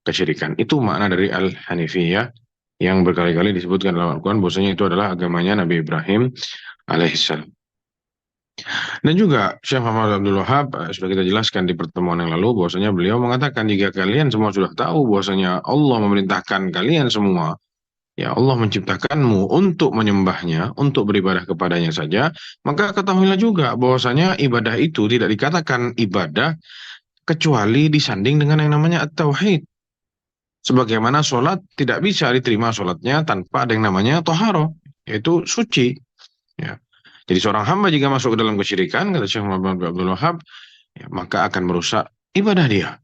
kesyirikan. Itu makna dari Al-Hanifiyah yang berkali-kali disebutkan dalam Al-Quran bahwasanya itu adalah agamanya Nabi Ibrahim alaihissalam. Dan juga Syekh Muhammad Abdul Wahab sudah kita jelaskan di pertemuan yang lalu bahwasanya beliau mengatakan jika kalian semua sudah tahu bahwasanya Allah memerintahkan kalian semua, ya Allah menciptakanmu untuk menyembahnya, untuk beribadah kepadanya saja, maka ketahuilah juga bahwasanya ibadah itu tidak dikatakan ibadah kecuali disanding dengan yang namanya at-tauhid. Sebagaimana sholat tidak bisa diterima sholatnya tanpa ada yang namanya toharo, yaitu suci. Ya. Jadi seorang hamba jika masuk ke dalam kesyirikan, kata Syekh Muhammad bin Abdul Wahab, ya, maka akan merusak ibadah dia.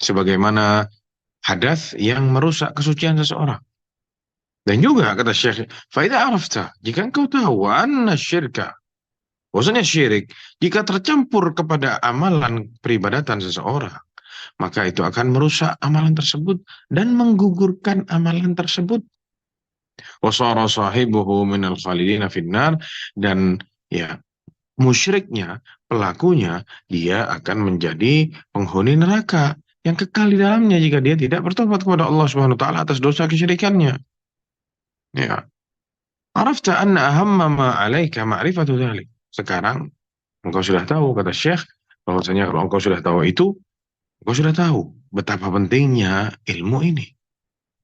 Sebagaimana hadas yang merusak kesucian seseorang. Dan juga kata Syekh, faida arafta, jika engkau tahu anna syirka, bahwasanya syirik, jika tercampur kepada amalan peribadatan seseorang, maka itu akan merusak amalan tersebut dan menggugurkan amalan tersebut. Wasara sahibuhu minal khalidina finnar, dan ya musyriknya, pelakunya, dia akan menjadi penghuni neraka yang kekal di dalamnya jika dia tidak bertobat kepada Allah Subhanahu wa taala atas dosa kesyirikannya. Ya. Arafta anna ahamma ma 'alaika ma'rifatu dzalik. Sekarang engkau sudah tahu kata Syekh bahwasanya kalau engkau sudah tahu itu, engkau sudah tahu betapa pentingnya ilmu ini.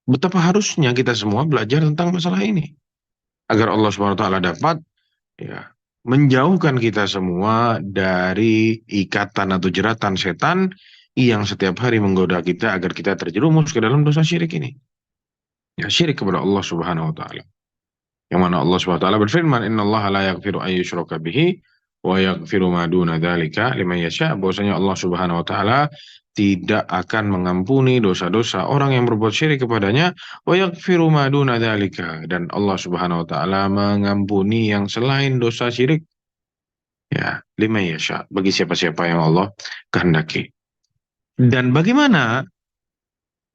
Betapa harusnya kita semua belajar tentang masalah ini agar Allah Subhanahu wa taala dapat ya menjauhkan kita semua dari ikatan atau jeratan setan yang setiap hari menggoda kita agar kita terjerumus ke dalam dosa syirik ini. Ya, syirik kepada Allah Subhanahu wa taala. Yang mana Allah Subhanahu wa taala berfirman, "Innallaha la yaghfiru an yushraka bihi wa yaghfiru ma duna dzalika liman yasha." Bahwasanya Allah Subhanahu wa taala tidak akan mengampuni dosa-dosa orang yang berbuat syirik kepadanya, wa yaghfiru ma duna dzalika, dan Allah Subhanahu wa taala mengampuni yang selain dosa syirik, ya, liman yasha, bagi siapa-siapa yang Allah kehendaki. Dan bagaimana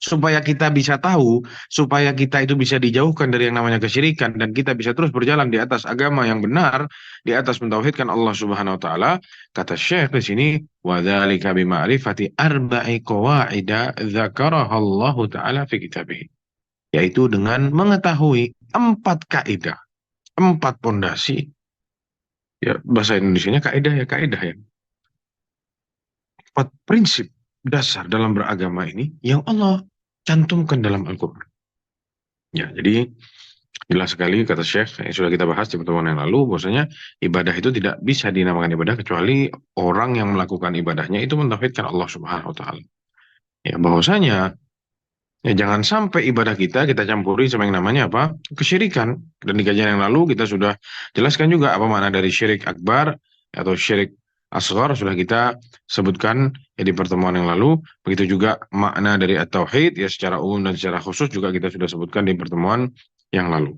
supaya kita bisa tahu, supaya kita itu bisa dijauhkan dari yang namanya kesyirikan dan kita bisa terus berjalan di atas agama yang benar, di atas mentauhidkan Allah Subhanahu wa taala. Kata Syekh di sini, wa dzalika bi ma'rifati arba'i qawaida dzakaraha Allah taala fi kitabih. Yaitu dengan mengetahui 4 kaidah, 4 pondasi. Ya, bahasa Indonesianya kaidah ya, kaidah ya. 4 prinsip dasar dalam beragama ini yang Allah cantumkan dalam Al-Quran. Ya, jadi jelas sekali kata Syekh yang sudah kita bahas di pertemuan yang lalu bahwasanya ibadah itu tidak bisa dinamakan ibadah kecuali orang yang melakukan ibadahnya itu mentauhidkan Allah Subhanahu wa taala. Ya, bahwasanya ya jangan sampai ibadah kita campuri sama yang namanya apa? Kesyirikan. Dan di kajian yang lalu kita sudah jelaskan juga apa makna dari syirik akbar atau syirik asghar sudah kita sebutkan ya di pertemuan yang lalu. Begitu juga makna dari at-tauhid ya secara umum dan secara khusus juga kita sudah sebutkan di pertemuan yang lalu.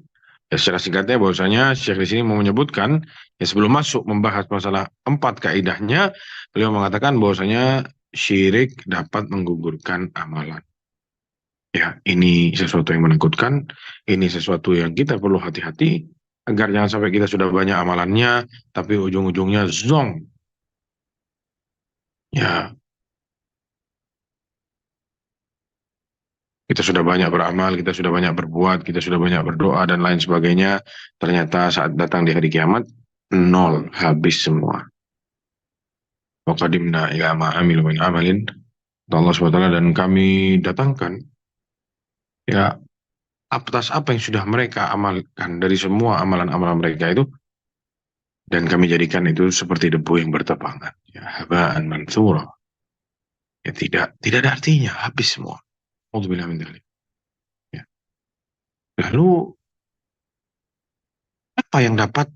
Ya, secara singkatnya bahwasanya Syekh di sini mau menyebutkan ya sebelum masuk membahas masalah 4 kaidahnya, beliau mengatakan bahwasanya syirik dapat menggugurkan amalan. Ya, ini sesuatu yang menakutkan, ini sesuatu yang kita perlu hati-hati agar jangan sampai kita sudah banyak amalannya, tapi ujung-ujungnya zong. Ya, kita sudah banyak beramal, kita sudah banyak berbuat, kita sudah banyak berdoa dan lain sebagainya. Ternyata saat datang di hari kiamat, nol, habis semua. Wa qadimna ila ma amilu min amalin. Kata Allah SWT, dan kami datangkan ya atas apa yang sudah mereka amalkan dari semua amalan-amalan mereka itu, dan kami jadikan itu seperti debu yang bertebangan, ya habaan mansura, ya tidak ada artinya, habis semua. Alhamdulillah min dzalik. Ya. Lalu apa yang dapat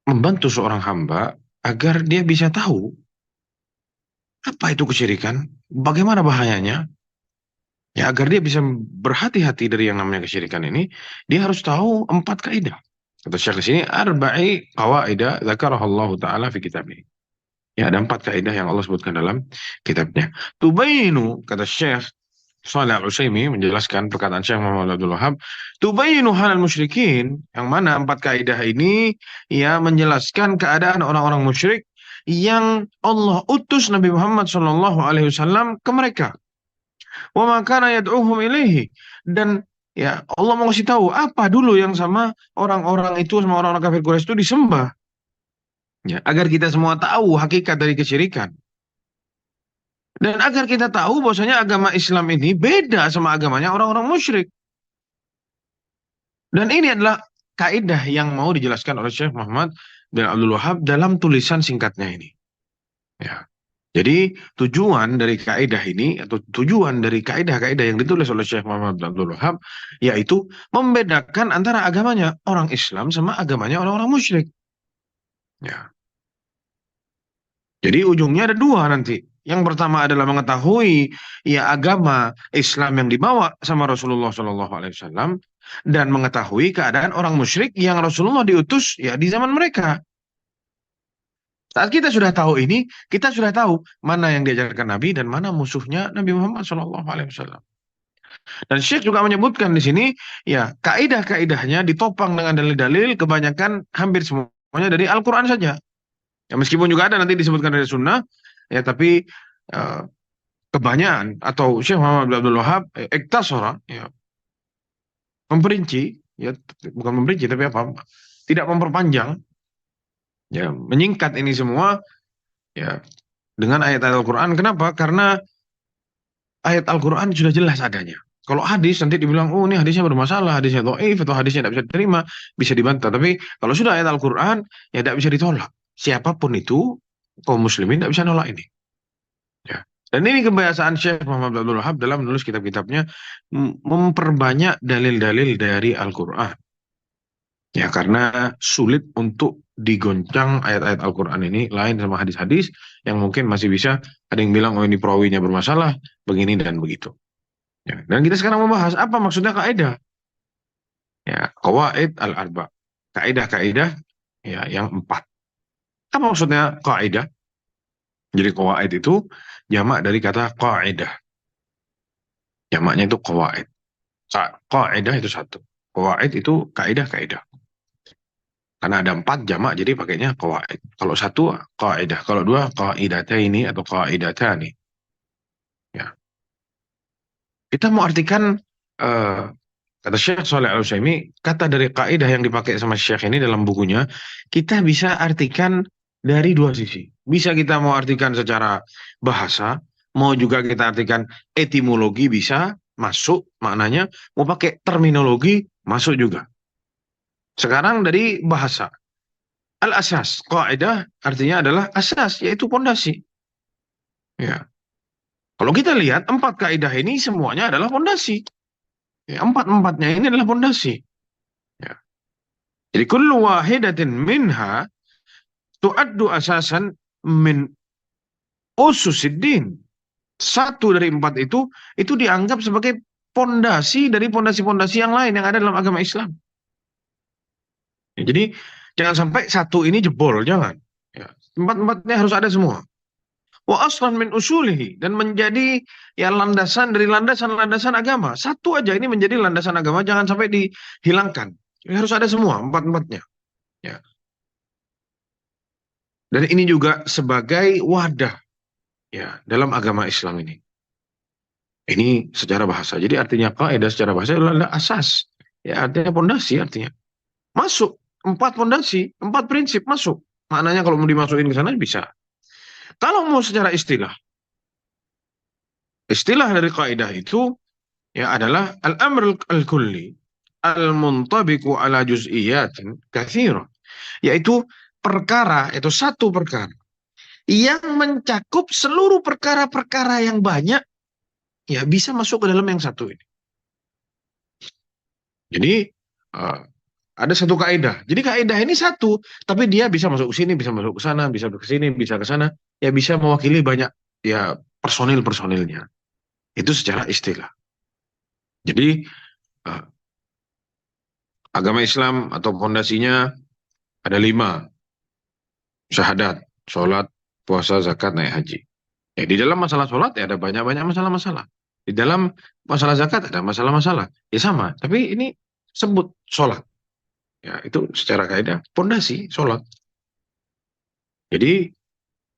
membantu seorang hamba agar dia bisa tahu apa itu kesyirikan, bagaimana bahayanya, ya agar dia bisa berhati-hati dari yang namanya kesyirikan ini, dia harus tahu 4 kaidah. Kata Syekh di sini, arba'i qawaida dzakarahallahu taala fi kitabih. Ya, ada 4 kaidah yang Allah sebutkan dalam kitabnya. Tubayinu, kata Syekh Shalih Al-Utsaimin menjelaskan perkataan Syekh Muhammad Abdul Wahab, tubayinu halal musyrikin, yang mana 4 kaidah ini ya menjelaskan keadaan orang-orang musyrik yang Allah utus Nabi Muhammad SAW ke mereka. Wa ma kana yad'uhum ilaihi. Dan ya Allah mau kasih tahu apa dulu yang sama orang-orang itu, sama orang-orang kafir Quraisy itu disembah. Ya, agar kita semua tahu hakikat dari kesyirikan. Dan agar kita tahu bahwasanya agama Islam ini beda sama agamanya orang-orang musyrik. Dan ini adalah kaidah yang mau dijelaskan oleh Syekh Muhammad bin Abdul Wahab dalam tulisan singkatnya ini. Ya. Jadi tujuan dari kaidah ini atau tujuan dari kaidah-kaidah yang ditulis oleh Syekh Muhammad bin Abdul Wahab yaitu membedakan antara agamanya orang Islam sama agamanya orang-orang musyrik. Ya. Jadi ujungnya ada dua nanti. Yang pertama adalah mengetahui ya agama Islam yang dibawa sama Rasulullah SAW dan mengetahui keadaan orang musyrik yang Rasulullah diutus ya di zaman mereka. Saat kita sudah tahu ini, kita sudah tahu mana yang diajarkan Nabi dan mana musuhnya Nabi Muhammad SAW. Dan Syekh juga menyebutkan di sini, ya kaidah-kaidahnya ditopang dengan dalil-dalil, kebanyakan hampir semuanya dari Al-Quran saja. Ya meskipun juga ada nanti disebutkan dari Sunnah, ya tapi eh, kebanyakan atau Syekh Muhammad bin Abdul Wahab iktasara, ya memperinci, ya bukan memperinci tapi apa? Tidak memperpanjang, ya menyingkat ini semua, ya dengan ayat-ayat Al-Quran. Kenapa? Karena ayat Al-Quran sudah jelas adanya. Kalau hadis nanti dibilang, oh ini hadisnya bermasalah, hadisnya dhaif atau hadisnya tidak bisa diterima, bisa dibantah. Tapi kalau sudah ayat Al-Quran, ya tidak bisa ditolak. Siapapun itu, kaum muslimin tidak bisa nolak ini. Ya. Dan ini kebiasaan Syekh Muhammad Abdul Wahab dalam menulis kitab-kitabnya, memperbanyak dalil-dalil dari Al-Quran. Ya, karena sulit untuk digoncang ayat-ayat Al-Quran ini lain sama hadis-hadis yang mungkin masih bisa ada yang bilang, oh ini perawinya bermasalah, begini dan begitu. Ya, dan kita sekarang membahas apa maksudnya kaidah. Ya, qawaid al-arba. Kaidah-kaidah ya yang empat. Apa maksudnya kaidah? Jadi qawaid itu jamak dari kata kaidah. Jamaknya itu qawaid. Kaidah itu satu. Qawaid itu kaidah-kaidah. Karena ada empat jamak jadi pakainya qawaid. Kalau satu kaidah, kalau dua qaidataini atau qaidatani. Ya. Kita mau artikan eh, kata Syekh Shalih Al-Utsaimin, kata dari kaidah yang dipakai sama Syekh ini dalam bukunya, kita bisa artikan dari dua sisi. Bisa kita mau artikan secara bahasa, mau juga kita artikan etimologi bisa masuk maknanya, mau pakai terminologi masuk juga. Sekarang dari bahasa. Al-asas, kaidah artinya adalah asas, yaitu pondasi. Ya. Kalau kita lihat empat kaidah ini semuanya adalah pondasi. Ya, empat-empatnya ini adalah pondasi. Ya. Jadi kullu wahidatin minha tu'addu asasan min ususiddin. Satu dari empat itu dianggap sebagai pondasi dari pondasi-pondasi yang lain yang ada dalam agama Islam. Ya, jadi jangan sampai satu ini jebol, jangan. Ya, empat-empatnya harus ada semua. Wa aslan min usulihi, dan menjadi ya landasan dari landasan-landasan agama. Satu aja ini menjadi landasan agama, jangan sampai dihilangkan. Ini harus ada semua empat-empatnya. Ya. Dan ini juga sebagai wadah ya dalam agama Islam ini. Ini secara bahasa. Jadi artinya kaidah secara bahasa adalah asas. Ya artinya pondasi artinya. Masuk empat pondasi, empat prinsip masuk. Maknanya kalau mau dimasukin ke sana bisa. Kalau mau secara istilah, istilah dari kaidah itu ya adalah al-amr al-kulli al-muntabiqu ala juz'iyatin katsirah, yaitu perkara, itu satu perkara yang mencakup seluruh perkara-perkara yang banyak, ya bisa masuk ke dalam yang satu ini. Jadi uh, ada satu kaidah. Jadi kaidah ini satu, tapi dia bisa masuk ke sini, bisa masuk ke sana, bisa ke sini, bisa ke sana, ya bisa mewakili banyak ya personil-personilnya. Itu secara istilah. Jadi uh, agama Islam atau pondasinya ada lima: syahadat, sholat, puasa, zakat, naik haji. Ya, di dalam masalah sholat ya ada banyak-banyak masalah-masalah. Di dalam masalah zakat ada masalah-masalah. Ya sama, tapi ini sebut sholat. Ya, itu secara kaidah pondasi sholat. Jadi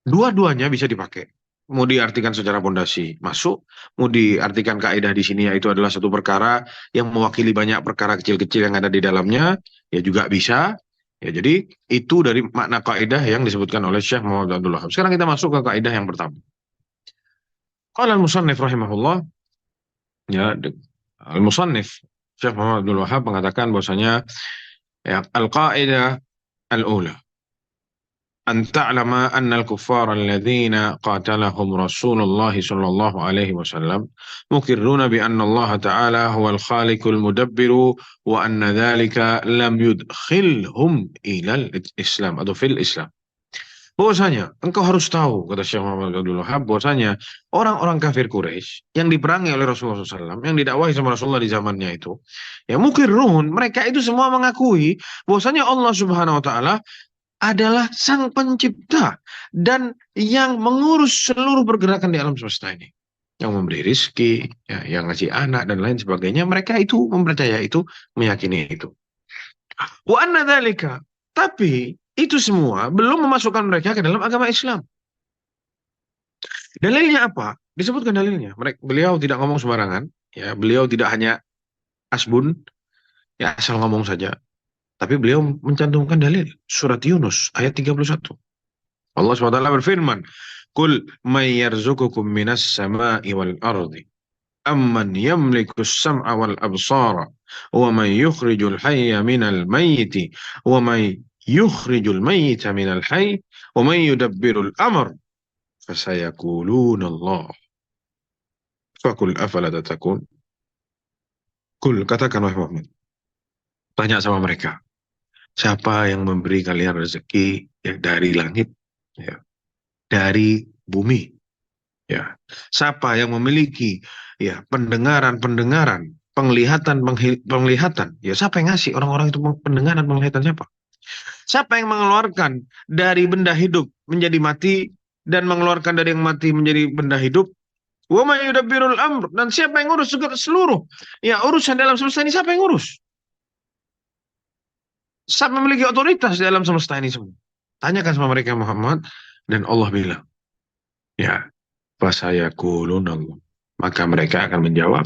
dua-duanya bisa dipakai. mau diartikan secara pondasi masuk, mau diartikan kaidah di sini yaitu adalah satu perkara yang mewakili banyak perkara kecil-kecil yang ada di dalamnya, ya juga bisa. Ya, jadi itu dari makna kaidah yang disebutkan oleh Syekh Muhammad Abdul Wahab. Sekarang kita masuk ke kaidah yang pertama. Qala al-musannif rahimahullah, ya, al-musannif Syekh Muhammad Abdul Wahab mengatakan bahwasanya ya, al-qaidah al-ula أن تعلم أن الكفار الذين قاتلهم رسول الله صلى الله عليه وسلم مقرون بأن الله تعالى هو الخالق المدبر وأن ذلك لم يدخلهم إلى الإسلام atau fil Islam. Bahwasanya engkau harus tahu, kata Syekh Muhammad Abdul Wahab, bahwasanya orang-orang kafir Quraisy yang diperangi oleh Rasulullah SAW, yang didakwahi sama Rasulullah di zamannya itu, ya mukirrun, mereka itu semua mengakui bahwasanya Allah Subhanahu Wa Taala adalah sang pencipta dan yang mengurus seluruh pergerakan di alam semesta ini. Yang memberi rizki, ya, yang ngasih anak dan lain sebagainya. Mereka itu mempercaya itu, meyakini itu. Wa anna dzalika. Tapi itu semua belum memasukkan mereka ke dalam agama Islam. Dalilnya apa? Disebutkan dalilnya. Beliau tidak ngomong sembarangan. Ya, beliau tidak hanya asbun, ya asal ngomong saja. Tapi beliau mencantumkan dalil. Surat Yunus ayat 31. Allah SWT berfirman, Qul may yarzukukum minas sama'i wal ardi, amman yamliku as-sam'a wal absara, wa man yukhrijul hayya minal mayyiti, wa man yukhrijul mayyita minal hayy, wa man yudabbirul amr, fasayakuluna Allah. Fakul afala tatakun. Kul, katakan wahai Muhammad, tanya sama mereka, siapa yang memberi kalian rezeki ya, dari langit, ya, dari bumi, ya, siapa yang memiliki ya pendengaran-pendengaran, penglihatan-penglihatan, ya siapa yang ngasih orang-orang itu pendengaran, penglihatan, siapa? Siapa yang mengeluarkan dari benda hidup menjadi mati dan mengeluarkan dari yang mati menjadi benda hidup? Wa may yudabbirul amr, dan siapa yang ngurus juga seluruh ya urusan dalam semesta ini, siapa yang ngurus? Siapa memiliki otoritas dalam semesta ini semua? Tanyakan sama mereka Muhammad, dan Allah bilang, ya, fasayakulun Allah. Maka mereka akan menjawab,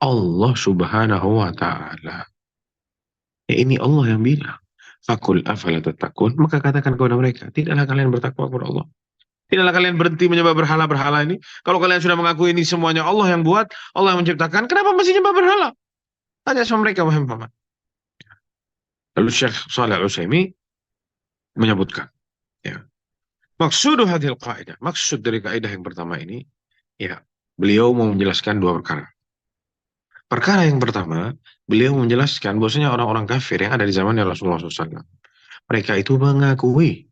Allah Subhanahu wa Ta'ala. Ya, ini Allah yang bilang. Fakul afala tatakun. Maka katakan kepada mereka, tidaklah kalian bertakwa kepada Allah. Tidaklah kalian berhenti menyembah berhala-berhala ini. Kalau kalian sudah mengakui ini semuanya Allah yang buat, Allah yang menciptakan, kenapa masih menyembah berhala? Tanya sama mereka, wahai Muhammad. Lalu Syekh Shalih Al-Utsaimin menyebutkan, ya, maksud hadhil qaidah, maksud dari kaidah yang pertama ini, ya, beliau mau menjelaskan dua perkara. Perkara yang pertama, beliau menjelaskan bahwasanya orang-orang kafir yang ada di zamannya Rasulullah SAW, mereka itu mengakui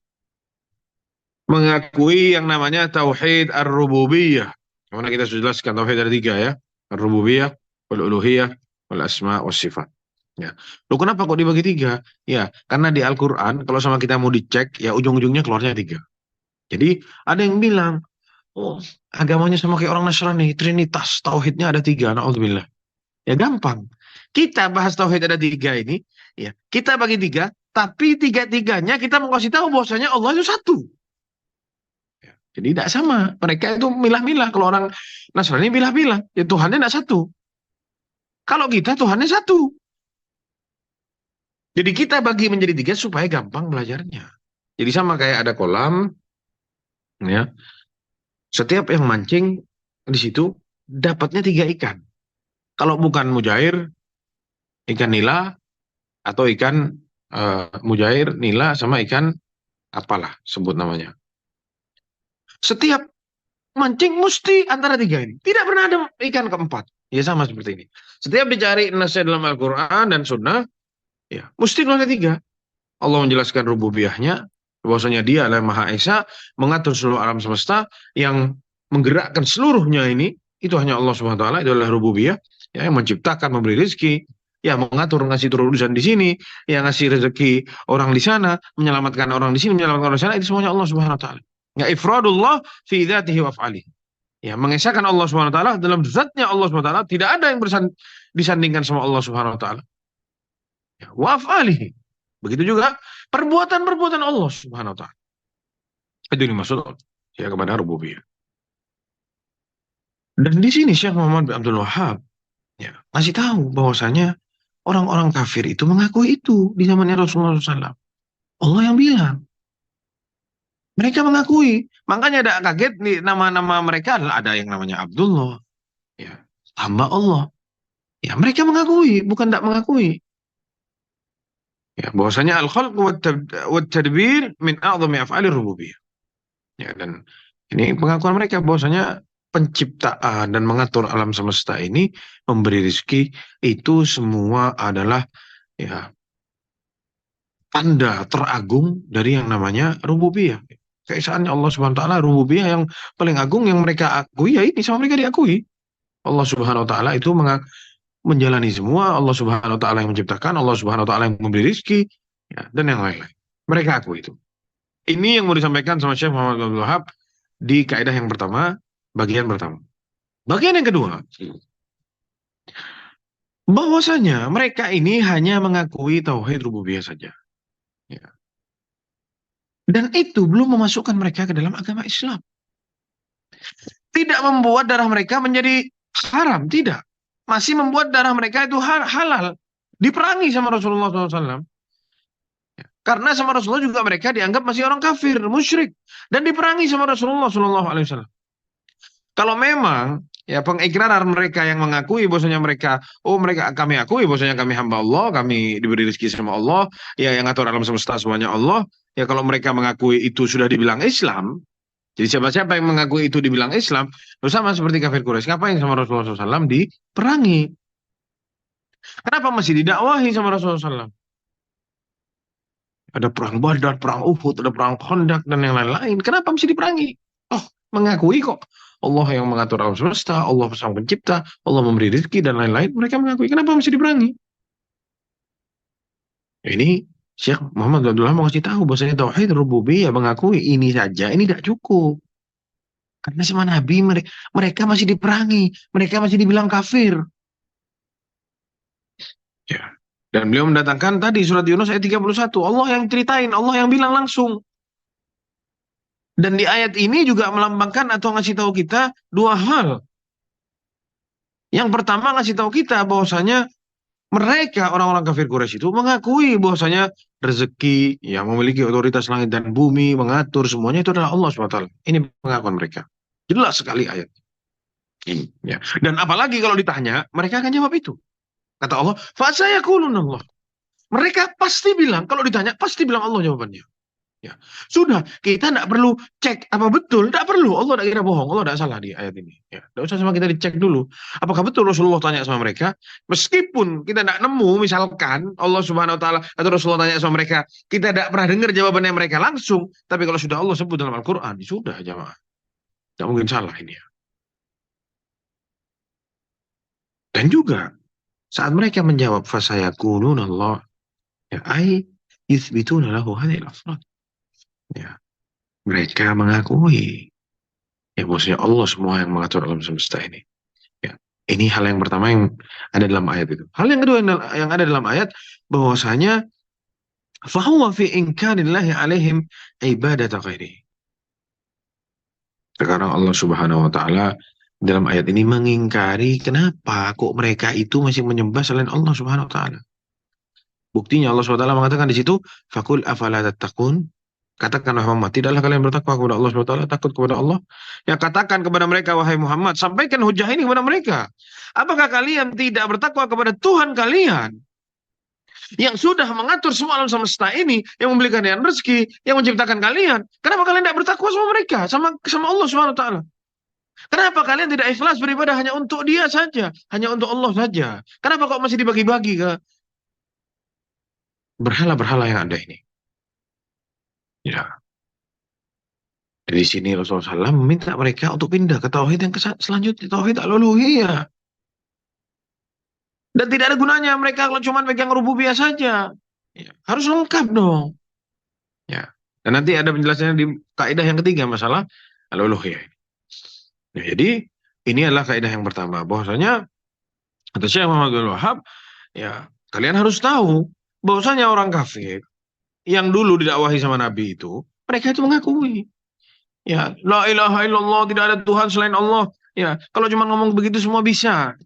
yang namanya tauhid ar-rububiyah. Mana kita sudah jelaskan tauhid ada tiga, ya, ar-rububiyah, wal-uluhiyah, wal asma, was sifat. Ya. Loh, kenapa kok dibagi tiga? Ya, karena di Al-Quran kalau sama kita mau dicek, ya ujung-ujungnya keluarnya tiga. Jadi ada yang bilang, oh, agamanya sama kayak orang Nasrani, Trinitas, tauhidnya ada tiga. Na'udzubillah. Ya gampang. Kita bahas tauhid ada tiga ini, ya kita bagi tiga, tapi tiga-tiganya kita mau kasih tahu bahwasanya Allah itu satu. Ya, jadi tidak sama. Mereka itu milah-milah. Kalau orang Nasrani milah-milah, ya Tuhannya tidak satu. Kalau kita Tuhannya satu. Jadi kita bagi menjadi tiga supaya gampang belajarnya. Jadi sama kayak ada kolam, ya. Setiap yang mancing di situ dapatnya tiga ikan. Kalau bukan mujair, ikan nila, atau ikan mujair, nila, sama ikan apalah sebut namanya. Setiap mancing mesti antara tiga ini. Tidak pernah ada ikan keempat. Ya sama seperti ini. Setiap dicari nasihat dalam Al-Quran dan Sunnah, ya mesti keluar tiga. Allah menjelaskan rububiyahnya, bahwasanya dia adalah Maha Esa, mengatur seluruh alam semesta, yang menggerakkan seluruhnya ini, itu hanya Allah Subhanahu Wa Taala, itu adalah rububiyah, ya, yang menciptakan, memberi rezeki, ya mengatur, ngasih turun urusan di sini, yang ngasih rezeki orang di sana, menyelamatkan orang di sini, menyelamatkan orang di sana, itu semuanya Allah Subhanahu Wa Taala. Ya, ifradullah fi dzatihi wa af'alihi. Ya, mengesahkan Allah Subhanahu Wa Taala dalam zatnya Allah Subhanahu Wa Taala, tidak ada yang disandingkan sama Allah Subhanahu Wa Taala. Ya, wa af'alihi. Begitu juga perbuatan-perbuatan Allah Subhanahu Wa Taala. Itu dimaksud ya kepada rububiyah. Dan di sini Syekh Muhammad bin Abdul Wahab ya, ngasih tahu bahwasanya orang-orang kafir itu mengakui itu di zamannya Rasulullah SAW. Allah yang bilang. Mereka mengakui. Makanya ada kaget nih nama-nama mereka adalah ada yang namanya Abdullah. Ya, hamba Allah. Ya, mereka mengakui, bukan tidak mengakui. Ya, bahwasanya al-khalq wa tadbir min a'zami af'alir rububiyah. Ya, dan ini pengakuan mereka bahwasanya penciptaan dan mengatur alam semesta ini, memberi rezeki itu semua adalah ya tanda teragung dari yang namanya rububiyah. Keesaannya Allah Subhanahu wa taala, rububiyah yang paling agung yang mereka akui ya ini sama mereka diakui. Allah Subhanahu wa taala itu menjalani semua, Allah Subhanahu wa taala yang menciptakan, Allah Subhanahu wa taala yang memberi rezeki ya, dan yang lain-lain. Mereka akui itu. Ini yang mau disampaikan sama Syekh Muhammad Abdul Wahab di kaidah yang pertama, bagian pertama. Bagian yang kedua, bahwasanya mereka ini hanya mengakui tauhid rububiyah saja. Ya. Dan itu belum memasukkan mereka ke dalam agama Islam. Tidak membuat darah mereka menjadi haram, tidak. Masih membuat darah mereka itu halal. Diperangi sama Rasulullah SAW. Karena sama Rasulullah juga mereka dianggap masih orang kafir, musyrik. Dan diperangi sama Rasulullah SAW. Kalau memang ya pengikraran mereka yang mengakui bahwasanya mereka, oh mereka kami akui bahwasanya kami hamba Allah, kami diberi rezeki sama Allah, ya yang ngatur alam semesta semuanya Allah. Ya kalau mereka mengakui itu sudah dibilang Islam, jadi siapa-siapa yang mengaku itu dibilang Islam, sama seperti kafir Quraisy. Ngapain sama Rasulullah SAW diperangi? Kenapa masih didakwahi sama Rasulullah SAW? Ada perang Badar, perang Uhud, ada perang Khandaq, dan yang lain-lain. Kenapa masih diperangi? Oh, mengakui kok. Allah yang mengatur alam semesta, Allah sang pencipta, Allah memberi rezeki, dan lain-lain. Mereka mengakui. Kenapa masih diperangi? Ini Syekh Muhammad Abdullah mau kasih tahu bahwasanya tauhid rububiyah mengakui ini saja, ini tidak cukup. Karena sama Nabi mereka masih diperangi, mereka masih dibilang kafir. Ya. Dan beliau mendatangkan tadi surat Yunus ayat 31. Allah yang ceritain, Allah yang bilang langsung. Dan di ayat ini juga melambangkan atau ngasih tahu kita dua hal. Yang pertama ngasih tahu kita bahwasanya mereka orang-orang kafir Quraisy itu mengakui bahwasanya rezeki yang memiliki otoritas langit dan bumi, mengatur semuanya itu adalah Allah SWT. Ini pengakuan mereka. Jelas sekali ayat ini. Ya. Dan apalagi kalau ditanya, mereka akan jawab itu. Kata Allah, "Fasayaqulun Allah." Mereka pasti bilang, kalau ditanya, pasti bilang Allah jawabannya. Ya. Sudah, kita tidak perlu cek apa betul, tidak perlu. Allah tidak kira bohong, Allah tidak salah di ayat ini. Ya. Tidak usah sama kita dicek dulu. Apakah betul Rasulullah tanya sama mereka? Meskipun kita tidak nemu, misalkan Allah Subhanahu Wa Taala atau Rasulullah tanya sama mereka, kita tidak pernah dengar jawabannya mereka langsung. Tapi kalau sudah Allah sebut dalam Al-Quran, sudah jamaah. Tidak mungkin salah ini. Ya. Dan juga saat mereka menjawab fasayaqulun Allah, ya ai yuthbituna lahu hadhil afrad. Ya, mereka mengakui ya maksudnya Allah semua yang mengatur alam semesta ini. Ya, ini hal yang pertama yang ada dalam ayat itu. Hal yang kedua yang ada dalam ayat bahwasanya fahuwa fi inkarillahi alaihim ibadata ghairi. Sekarang Allah Subhanahu wa taala dalam ayat ini mengingkari kenapa kok mereka itu masih menyembah selain Allah Subhanahu wa taala. Buktinya Allah SWT mengatakan di situ, fakul afala tattaqun. Katakanlah Muhammad, tidaklah kalian bertakwa kepada Allah SWT, takut kepada Allah. Ya katakan kepada mereka, wahai Muhammad, sampaikan hujah ini kepada mereka. Apakah kalian tidak bertakwa kepada Tuhan kalian yang sudah mengatur semua alam semesta ini, yang memberi kalian rezeki, yang menciptakan kalian? Kenapa kalian tidak bertakwa sama mereka, sama Allah SWT? Kenapa kalian tidak ikhlas beribadah hanya untuk Dia saja, hanya untuk Allah saja? Kenapa kok masih dibagi-bagi ke berhala-berhala yang ada ini? Ya. Dari sini Rasulullah SAW meminta mereka untuk pindah ke tauhid yang selanjutnya, tauhid al-uluhiyah. Dan tidak ada gunanya mereka kalau cuma pegang rububiyah saja. Ya, harus lengkap dong. Ya. Dan nanti ada penjelasannya di kaidah yang ketiga masalah al-uluhiyah. Ya, jadi ini adalah kaidah yang pertama bahwasanya kata Syekh Muhammad Abdul Wahab, ya kalian harus tahu bahwasanya orang kafir yang dulu didakwahi sama Nabi itu, mereka itu mengakui. Ya, la ilaha illallah, tidak ada Tuhan selain Allah Ya, kalau cuma ngomong begitu semua bisa.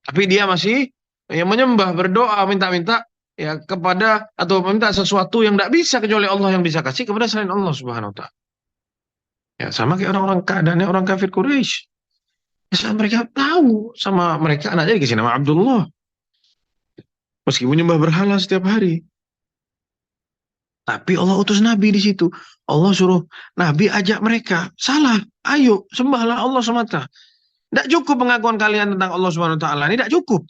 Tapi dia masih ya menyembah, berdoa, minta-minta ya kepada atau meminta sesuatu yang tidak bisa kecuali Allah yang bisa kasih kepada selain Allah Subhanahu wa taala. Ya, sama kayak orang-orang keadaannya orang kafir Quraisy. Asal mereka tahu sama mereka anaknya dikasih nama Abdullah. Meskipun nyembah berhala setiap hari. Tapi Allah utus Nabi di situ. Allah suruh Nabi ajak mereka. Salah. Ayo, sembahlah Allah semata. Tidak cukup pengakuan kalian tentang Allah Subhanahu wa taala. Ini tidak cukup.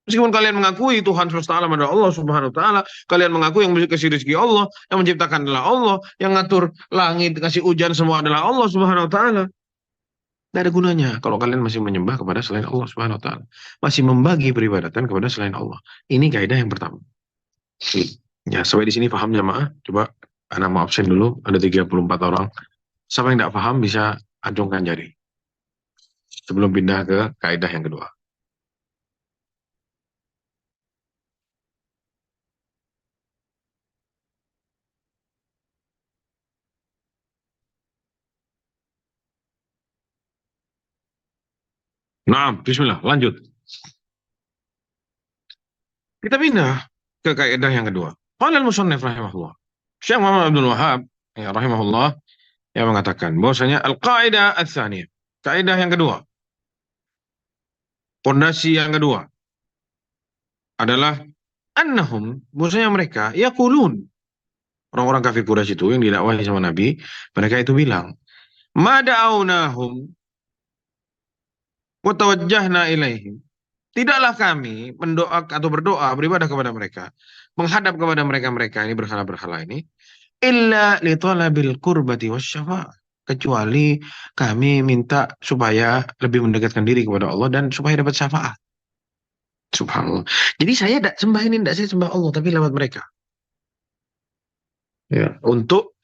Meskipun kalian mengakui Tuhan semesta alam adalah Allah Subhanahu wa taala, kalian mengakui yang kasih rezeki Allah, yang menciptakan adalah Allah, yang ngatur langit, kasih hujan semua adalah Allah Subhanahu wa taala. Tidak ada gunanya kalau kalian masih menyembah kepada selain Allah Subhanahu wa taala, masih membagi peribadatan kepada selain Allah. Ini kaidah yang pertama. Ya, sampai di sini paham jamaah? Coba anak mau absen dulu, ada 34 orang. Siapa yang tidak paham bisa acungkan jari sebelum pindah ke kaidah yang kedua. Nah, bismillah, lanjut. Kita pindah ke kaidah yang kedua. Qala al-musannif rahimahullah. Syekh Muhammad Abdul Wahab ya rahimahullah yang mengatakan bahwasanya al-qaidah ats-tsaniyah. Kaidah yang kedua, pondasi yang kedua adalah annahum, bahwasanya mereka yaqulun, orang-orang kafir Quraisy itu yang didakwahi sama Nabi, mereka itu bilang, "Ma da'awnahum wa tawajjahna ilaihim." Tidaklah kami mendoa atau berdoa beribadah kepada mereka, menghadap kepada mereka-mereka ini berhala-berhala ini, illa li talabil qurbati wasyafa'ah. Kecuali kami minta supaya lebih mendekatkan diri kepada Allah dan supaya dapat syafaat. Subhanallah. Jadi saya tidak sembah ini, tidak saya sembah Allah, tapi lewat mereka. Ya. Untuk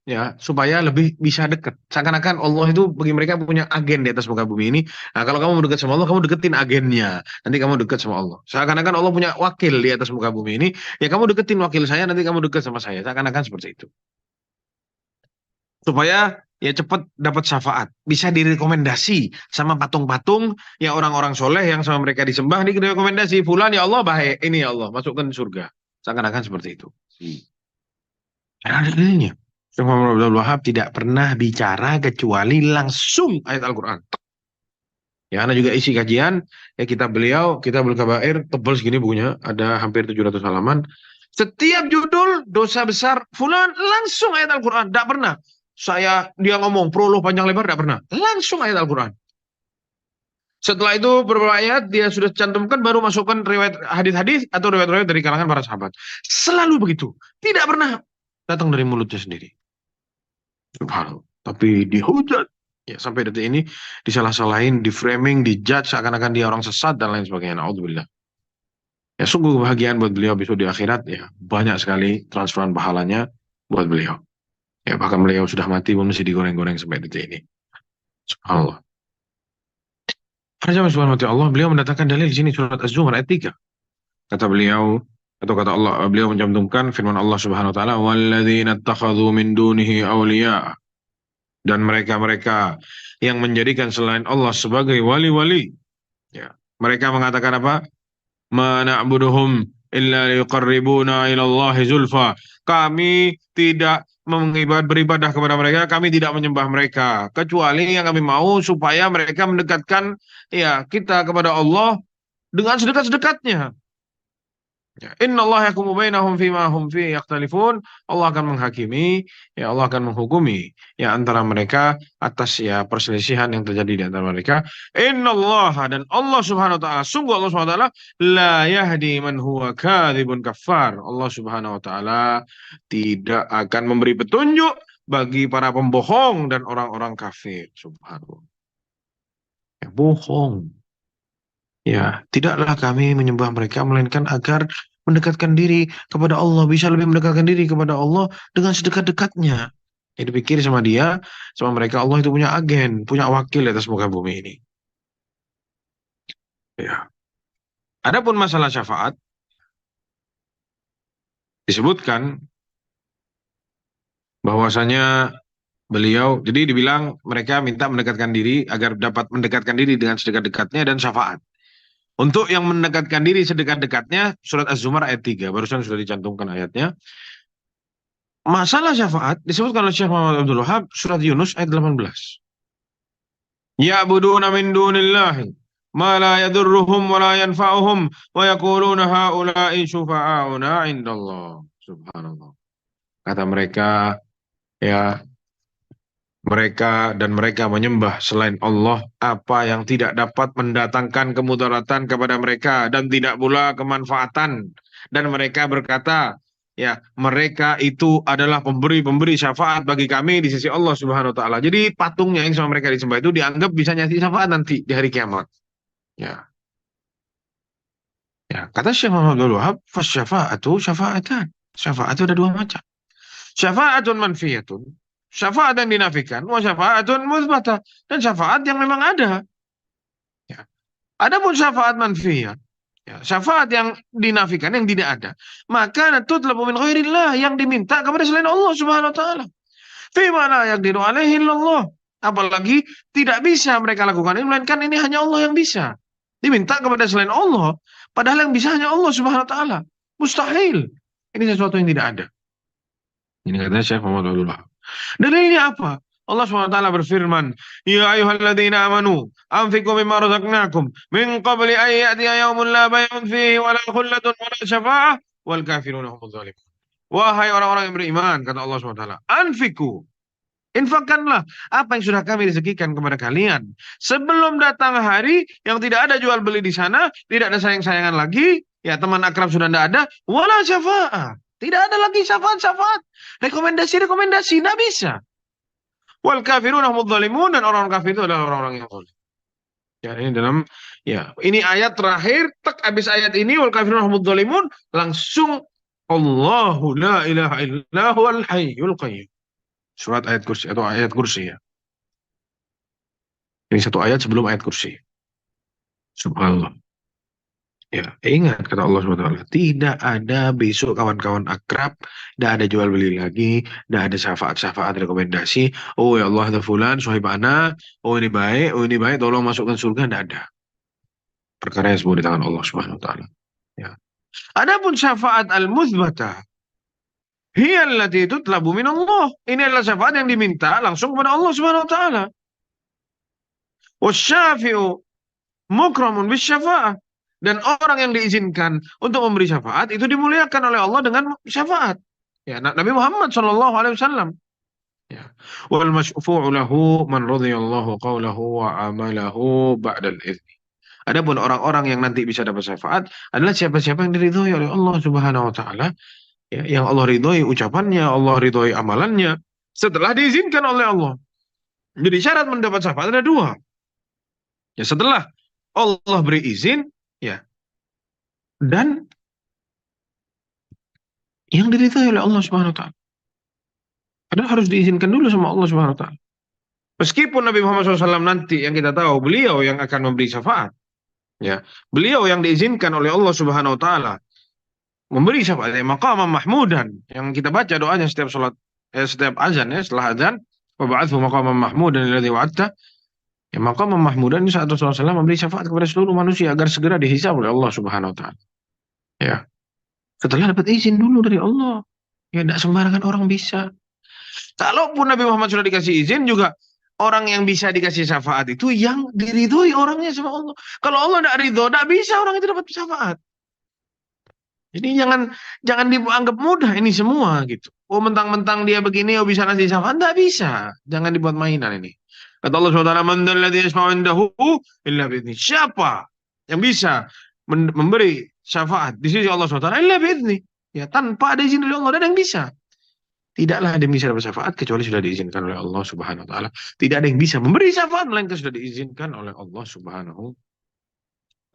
ya supaya lebih bisa dekat. Seakan-akan Allah itu bagi mereka punya agen di atas muka bumi ini. Nah, kalau kamu mendekat sama Allah, kamu deketin agennya. Nanti kamu dekat sama Allah. Seakan-akan Allah punya wakil di atas muka bumi ini. Ya kamu deketin wakil saya, nanti kamu dekat sama saya. Seakan-akan seperti itu. Supaya ya cepat dapat syafaat. Bisa direkomendasi sama patung-patung ya orang-orang soleh yang sama mereka disembah. Ini direkomendasi. Fulan ya Allah baik. Ini ya Allah. Masukkan surga. Seakan-akan seperti itu. Karena ada dalilnya. Syekh Muhammad Abdul Wahab tidak pernah bicara kecuali langsung ayat Al-Quran. Ya, karena juga isi kajian, ya Kitabul Kabair, tebal segini bukunya, ada hampir 700 halaman. Setiap judul, dosa besar, fulan, langsung ayat Al-Quran. Tidak pernah. Dia ngomong, prolog panjang lebar, tidak pernah. Langsung ayat Al-Quran. Setelah itu beberapa ayat dia sudah cantumkan baru masukkan riwayat hadis-hadis atau riwayat-riwayat dari kalangan para sahabat. Selalu begitu. Tidak pernah datang dari mulutnya sendiri. Subhanallah. Tapi dihujat. Ya, sampai detik ini disalah-salahin, di-framing, dijudge seakan-akan dia orang sesat dan lain sebagainya. Na'udzubillah. Ya, sungguh kebahagiaan buat beliau besok di akhirat. Ya, banyak sekali transferan pahalanya buat beliau. Ya, bahkan beliau sudah mati pun masih digoreng-goreng sampai detik ini. Subhanallah. Para jamaah subhanahu wa ta'ala, beliau mendatangkan dalil di sini surat Az-Zumar ayat 3. Kata beliau, atau kata Allah, beliau mencantumkan firman Allah Subhanahu wa taala, "Walladzina ittakhadhu min dunihi awliya." Dan mereka-mereka yang menjadikan selain Allah sebagai wali-wali. Ya. Mereka mengatakan apa? Ma na'buduhum illa liqarribuna ilallahi zulfa. Kami tidak beribadah kepada mereka, kami tidak menyembah mereka, kecuali yang kami mau supaya mereka mendekatkan ya kita kepada Allah dengan sedekat-dekatnya. Ya, Inna Allah yakumu bainahum fima hum fi yakhtalifun. Allah akan menghakimi, ya Allah akan menghukumi ya antara mereka atas ya perselisihan yang terjadi di antara mereka. Inna Allah, dan Allah Subhanahu wa taala, sungguh Allah Subhanahu wa taala la yahdi man huwa kadzibun kafar. Allah Subhanahu wa taala tidak akan memberi petunjuk bagi para pembohong dan orang-orang kafir. Subhanallah. Ya, bohong. Ya, tidaklah kami menyembah mereka melainkan agar mendekatkan diri kepada Allah, bisa lebih mendekatkan diri kepada Allah dengan sedekat-dekatnya. Jadi pikir sama dia, sama mereka Allah itu punya agen, punya wakil di atas muka bumi ini. Ya. Adapun masalah syafaat disebutkan bahwasanya beliau, jadi dibilang mereka minta mendekatkan diri agar dapat mendekatkan diri dengan sedekat-dekatnya dan syafaat. Untuk yang mendekatkan diri sedekat-dekatnya, surat Az-Zumar ayat 3, barusan sudah dicantumkan ayatnya. Masalah syafaat disebutkan oleh Syekh Muhammad Abdul Wahab, surat Yunus ayat 18. Ya'buduna min dunillahi ma la yadurruhum wa la yanfa'uhum wa yaquluna haula'i syufa'auna 'indallah. Subhanallah. Kata mereka, ya, mereka menyembah selain Allah apa yang tidak dapat mendatangkan kemudaratan kepada mereka dan tidak pula kemanfaatan. Dan mereka berkata, ya, mereka itu adalah pemberi-pemberi syafaat bagi kami di sisi Allah Subhanahu wa taala. Jadi patungnya yang sama mereka disembah itu dianggap bisa ngasih syafaat nanti di hari kiamat. Ya. Ya, kata Syekh Muhammad Abdul Wahab, fasyafa'atu syafa'atan. Syafaat itu ada dua macam. Syafa'atun manfiyatun. Syafaat yang dinafikan, wa syafa'atun muthbatah. Dan syafaat yang memang ada. Ya. Adapun syafaat manfiyah, ya, syafaat yang dinafikan, yang tidak ada, maka tutlabu min ghairillah, yang diminta kepada selain Allah Subhanahu wa taala. Fi ma la yaqdiru alaihi illallah. Apalagi tidak bisa mereka lakukan ini, melainkan ini hanya Allah yang bisa. Diminta kepada selain Allah, padahal yang bisa hanya Allah Subhanahu wa taala. Mustahil. Ini sesuatu yang tidak ada. Ini katanya Syekh Muhammad Abdul Wahab. Dalilnya apa? Allah SWT berfirman, Ya ayuhalladzina amanu, anfiqu mimma razaqnakum, min qabli an ya'tiya yawmun la bay'un fihi wa la khullatun wa la syafa'ah, wal kafiruna humuz zalimun. Wahai orang-orang yang beriman, kata Allah SWT, anfiqu, infakkanlah apa yang sudah kami rezekikan kepada kalian. Sebelum datang hari yang tidak ada jual beli di sana, tidak ada sayang-sayangan lagi, ya teman akrab sudah tidak ada, wala syafa'ah. Tidak ada lagi syafaat-syafaat. Rekomendasi-rekomendasi. Tidak bisa. Wal kafiruna humudz zalimun. Dan orang kafir itu adalah orang-orang yang zalim. Ya, ini dalam, ya, ini ayat terakhir. Tak habis ayat ini, wal kafiruna humudz zalimun. Langsung, Allahu la ilaha illa huwal hayyul qayyum. Surat ayat kursi, atau ayat kursi, ya. Ini satu ayat sebelum ayat kursi. Subhanallah. Ya, ingat kata Allah SWT, tidak ada besok kawan-kawan akrab, tidak ada jual beli lagi, tidak ada syafaat-syafaat rekomendasi. Oh ya Allah, ada fulan, sahib ana, oh ini baik, tolong masukkan surga, tidak ada. Perkara yang semua di tangan Allah SWT. Ya. Adapun syafaat al-muthbatah, hiya allati tutlabu min Allah. Ini adalah syafaat yang diminta langsung kepada Allah SWT. Wasyafi'u mukramun bisyafa'ah. Dan orang yang diizinkan untuk memberi syafaat itu dimuliakan oleh Allah dengan syafaat. Ya, Nabi Muhammad SAW. Ya. Wal masyfu'u lahu man radhiyallahu qawlahu wa amalahu ba'dal izni. Adapun orang-orang yang nanti bisa dapat syafaat adalah siapa-siapa yang diridhoi oleh Allah Subhanahu wa taala, ya, yang Allah ridhoi ucapannya, Allah ridhoi amalannya setelah diizinkan oleh Allah. Jadi syarat mendapat syafaat ada dua. Ya, setelah Allah beri izin, ya, dan yang diridhai oleh Allah Subhanahu wa taala. Padahal harus diizinkan dulu sama Allah Subhanahu wa taala. Meskipun Nabi Muhammad SAW nanti yang kita tahu beliau yang akan memberi syafaat, ya, beliau yang diizinkan oleh Allah Subhanahu wa taala memberi syafaat, ya, maqaman mahmudan yang kita baca doanya setiap salat, setiap azan, ya, setelah azan, wa ba'athu maqaman mahmudan alladzi wa'adta. Ya, maqaman mahmudan ini saat Rasulullah SAW memberi syafaat kepada seluruh manusia agar segera dihisab oleh Allah Subhanahu wa taala. Ya. Setelah dapat izin dulu dari Allah. Ya, tidak sembarangan orang bisa. Kalaupun Nabi Muhammad sudah dikasih izin juga, orang yang bisa dikasih syafaat itu yang diridhoi orangnya sama Allah. Kalau Allah tidak ridho, tidak bisa orang itu dapat syafaat. Jadi jangan dianggap mudah ini semua gitu. Oh, mentang-mentang dia begini, oh bisa ngasih syafaat, tidak bisa. Jangan dibuat mainan ini. Kata Allah SWT, "Man dzalladzi yashfa'u 'indahu illa bi'idznih." Siapa yang bisa memberi syafaat di sisi Allah SWT illa bi'idznih. Ya, tanpa ada izin dari Allah, dan yang bisa. Tidaklah ada yang bisa dapat syafaat kecuali sudah diizinkan oleh Allah Subhanahu wa taala. Tidak ada yang bisa memberi syafaat melainkan sudah diizinkan oleh Allah Subhanahu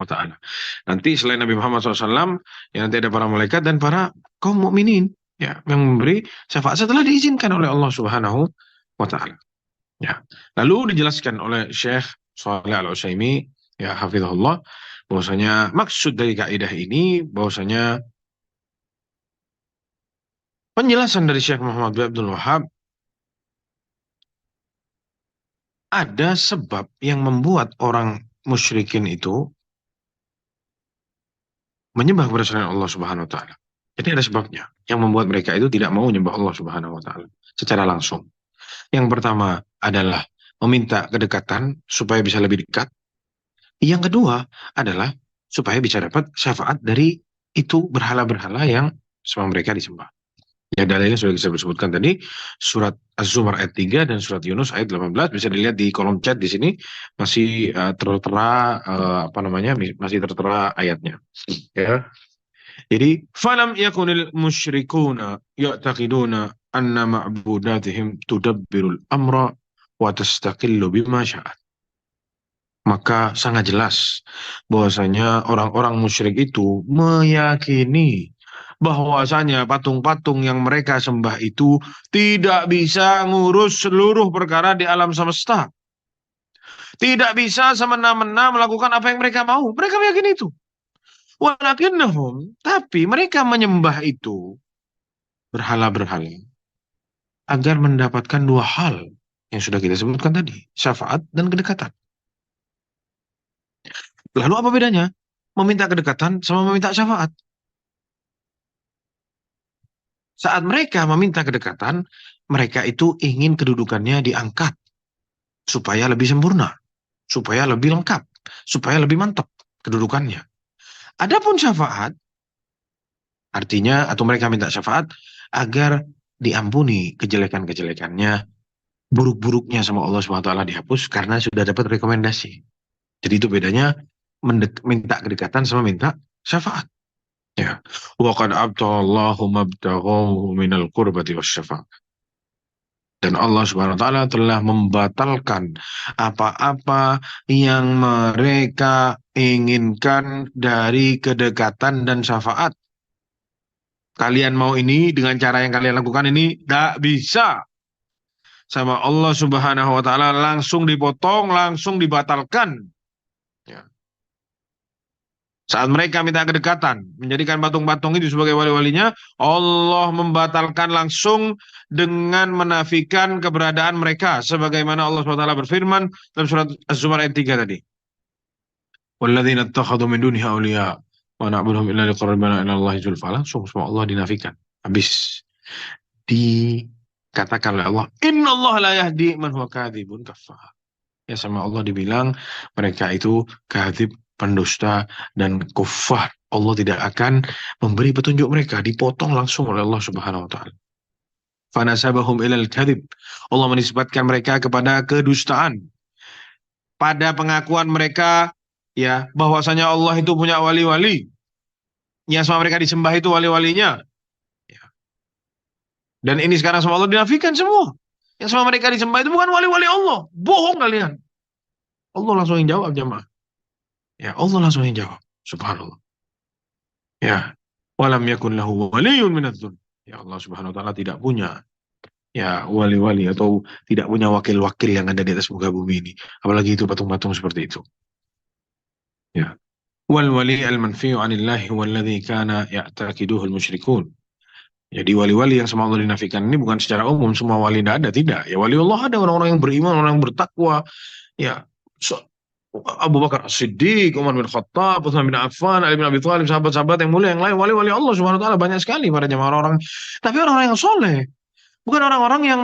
wa taala. Nanti selain Nabi Muhammad SAW, ya, nanti ada para malaikat dan para kaum mukminin, ya, yang memberi syafaat setelah diizinkan oleh Allah Subhanahu wa taala. Ya. Lalu dijelaskan oleh Syekh Shalih Al-Utsaimin, ya, hafizahullah, bahwasanya maksud dari kaidah ini bahwasanya penjelasan dari Syekh Muhammad bin Abdul Wahab ada sebab yang membuat orang musyrikin itu menyembah kepada selain Allah Subhanahu wa taala. Jadi ada sebabnya yang membuat mereka itu tidak mau menyembah Allah Subhanahu wa taala secara langsung. Yang pertama adalah meminta kedekatan supaya bisa lebih dekat. Yang kedua adalah supaya bisa dapat syafaat dari itu berhala-berhala yang sama mereka disembah. Ya dalilnya sudah saya sebutkan tadi, surat Az-Zumar ayat 3 dan surat Yunus ayat 18 bisa dilihat di kolom chat di sini masih tertera apa namanya masih tertera ayatnya. Ya. Jadi falam yakunil musyrikuna ya'taqiduna anna ma'budatihim tudabbirul amra wa tastaqillu bima sya'at. Maka sangat jelas bahwasanya orang-orang musyrik itu meyakini bahwasanya patung-patung yang mereka sembah itu tidak bisa ngurus seluruh perkara di alam semesta. Tidak bisa semena-mena melakukan apa yang mereka mau. Mereka meyakini itu. Walakinnahum, tapi mereka menyembah itu berhala-berhala agar mendapatkan dua hal yang sudah kita sebutkan tadi, syafaat dan kedekatan. Lalu apa bedanya? Meminta kedekatan sama meminta syafaat. Saat mereka meminta kedekatan, mereka itu ingin kedudukannya diangkat supaya lebih sempurna, supaya lebih lengkap, supaya lebih mantap kedudukannya. Adapun syafaat, artinya atau mereka minta syafaat agar diampuni kejelekan-kejelekannya, buruk-buruknya sama Allah SWT dihapus karena sudah dapat rekomendasi. Jadi itu bedanya minta kedekatan sama minta syafaat. Ya. Wa qad abtallahu mabtaghahu minal qurbati wasyafa'ah. Dan Allah Subhanahu wa taala telah membatalkan apa-apa yang mereka inginkan dari kedekatan dan syafaat. Kalian mau ini dengan cara yang kalian lakukan ini tidak bisa. Sama Allah Subhanahu wa taala langsung dipotong, langsung dibatalkan. Ya. Saat mereka minta kedekatan, menjadikan patung-patung itu sebagai wali-walinya, Allah membatalkan langsung dengan menafikan keberadaan mereka. Sebagaimana Allah SWT berfirman dalam surat Az-Zumar ayat 3 tadi. وَالَّذِينَ اتَّخَذُوا مِن دُونِهِ أَوْلِيَاءَ وَنَعْبُدُهُمْ إِلَّا لِيُقَرِّبُونَا إِلَى اللَّهِ زُلْفَىٰ. Langsung sama Allah dinafikan. Habis dikatakan oleh Allah, Inna Allah la yahdi man huwa kadhibun kaffar. Ya sama Allah dibilang mereka itu kadzib, pendusta dan kufar. Allah tidak akan memberi petunjuk mereka, dipotong langsung oleh Allah Subhanahu wa taala. Fanasabahum ilal kadzib. Allah menisbatkan mereka kepada kedustaan. Pada pengakuan mereka ya bahwasanya Allah itu punya wali-wali. Yang sama mereka disembah itu wali-walinya. Ya. Dan ini sekarang sama Allah dinafikan semua. Yang sama mereka disembah itu bukan wali-wali Allah. Bohong kalian. Allah langsung yang jawab jemaah. Ya Allah langsung yang jawab. Subhanallah. Ya. Walam yakun lahu waliyun minadz-dzulm. Ya Allah Subhanahu wa taala tidak punya ya wali-wali atau tidak punya wakil-wakil yang ada di atas muka bumi ini. Apalagi itu patung-patung seperti itu. Ya. Wal wali al-manfi'u 'anillahi walladzi kana ya'taqiduhu al-musyrikun. Jadi wali-wali yang sama Allah dinafikan ini bukan secara umum semua wali tidak. Ya wali Allah ada orang-orang yang beriman, orang yang bertakwa. Ya. Abu Bakar As-Siddiq, Umar bin Khattab, Utsman bin Affan, Ali bin Abi Thalib, sahabat-sahabat yang mulia yang lain, wali-wali Allah Subhanahu wa taala banyak sekali para jemaah orang-orang. Tapi orang-orang yang soleh, bukan orang-orang yang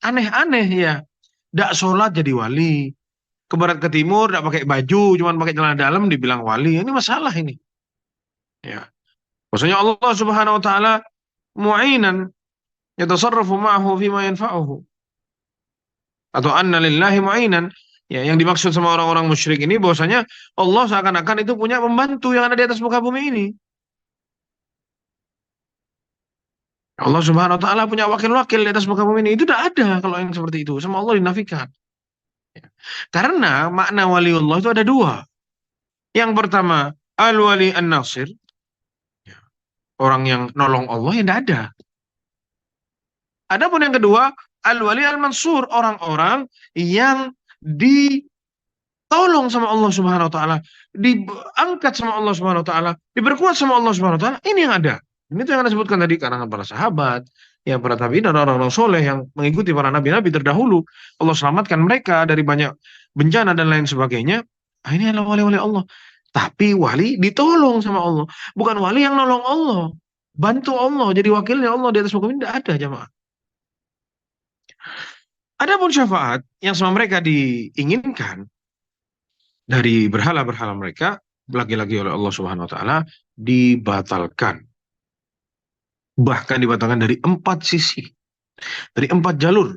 aneh-aneh ya. Tidak sholat jadi wali. Ke barat ke timur tidak pakai baju, cuma pakai celana dalam dibilang wali. Ini masalah ini. Ya. Maksudnya Allah Subhanahu wa taala mu'inan yatasarrafu ma'ahu fima yanfa'uhu. Atau anna lillahi mu'inan. Ya, yang dimaksud sama orang-orang musyrik ini bahwasanya Allah seakan-akan itu punya pembantu yang ada di atas muka bumi ini. Allah Subhanahu wa taala punya wakil-wakil di atas muka bumi ini. Itu tidak ada kalau yang seperti itu. Sama Allah dinafikan. Ya. Karena makna waliullah itu ada dua. Yang pertama, al-wali an-nasir. Ya. Orang yang nolong Allah yang tidak ada. Adapun yang kedua, al-wali al-mansur. Orang-orang yang ditolong sama Allah Subhanahu wa taala, diangkat sama Allah Subhanahu wa taala, diperkuat sama Allah Subhanahu wa taala. Ini yang ada. Ini itu yang Anda sebutkan tadi karangan para sahabat, ya para tabi'in dan orang-orang soleh yang mengikuti para nabi-nabi terdahulu. Allah selamatkan mereka dari banyak bencana dan lain sebagainya. Ah, ini adalah wali-wali Allah. Tapi wali ditolong sama Allah. Bukan wali yang nolong Allah. Bantu Allah. Jadi wakilnya Allah di atas muka bumi. Tidak ada jamaah. Adapun syafaat yang sama mereka diinginkan dari berhala-berhala mereka, lagi-lagi oleh Allah Subhanahu wa taala dibatalkan. Bahkan dibatalkan dari 4 sisi, dari 4 jalur.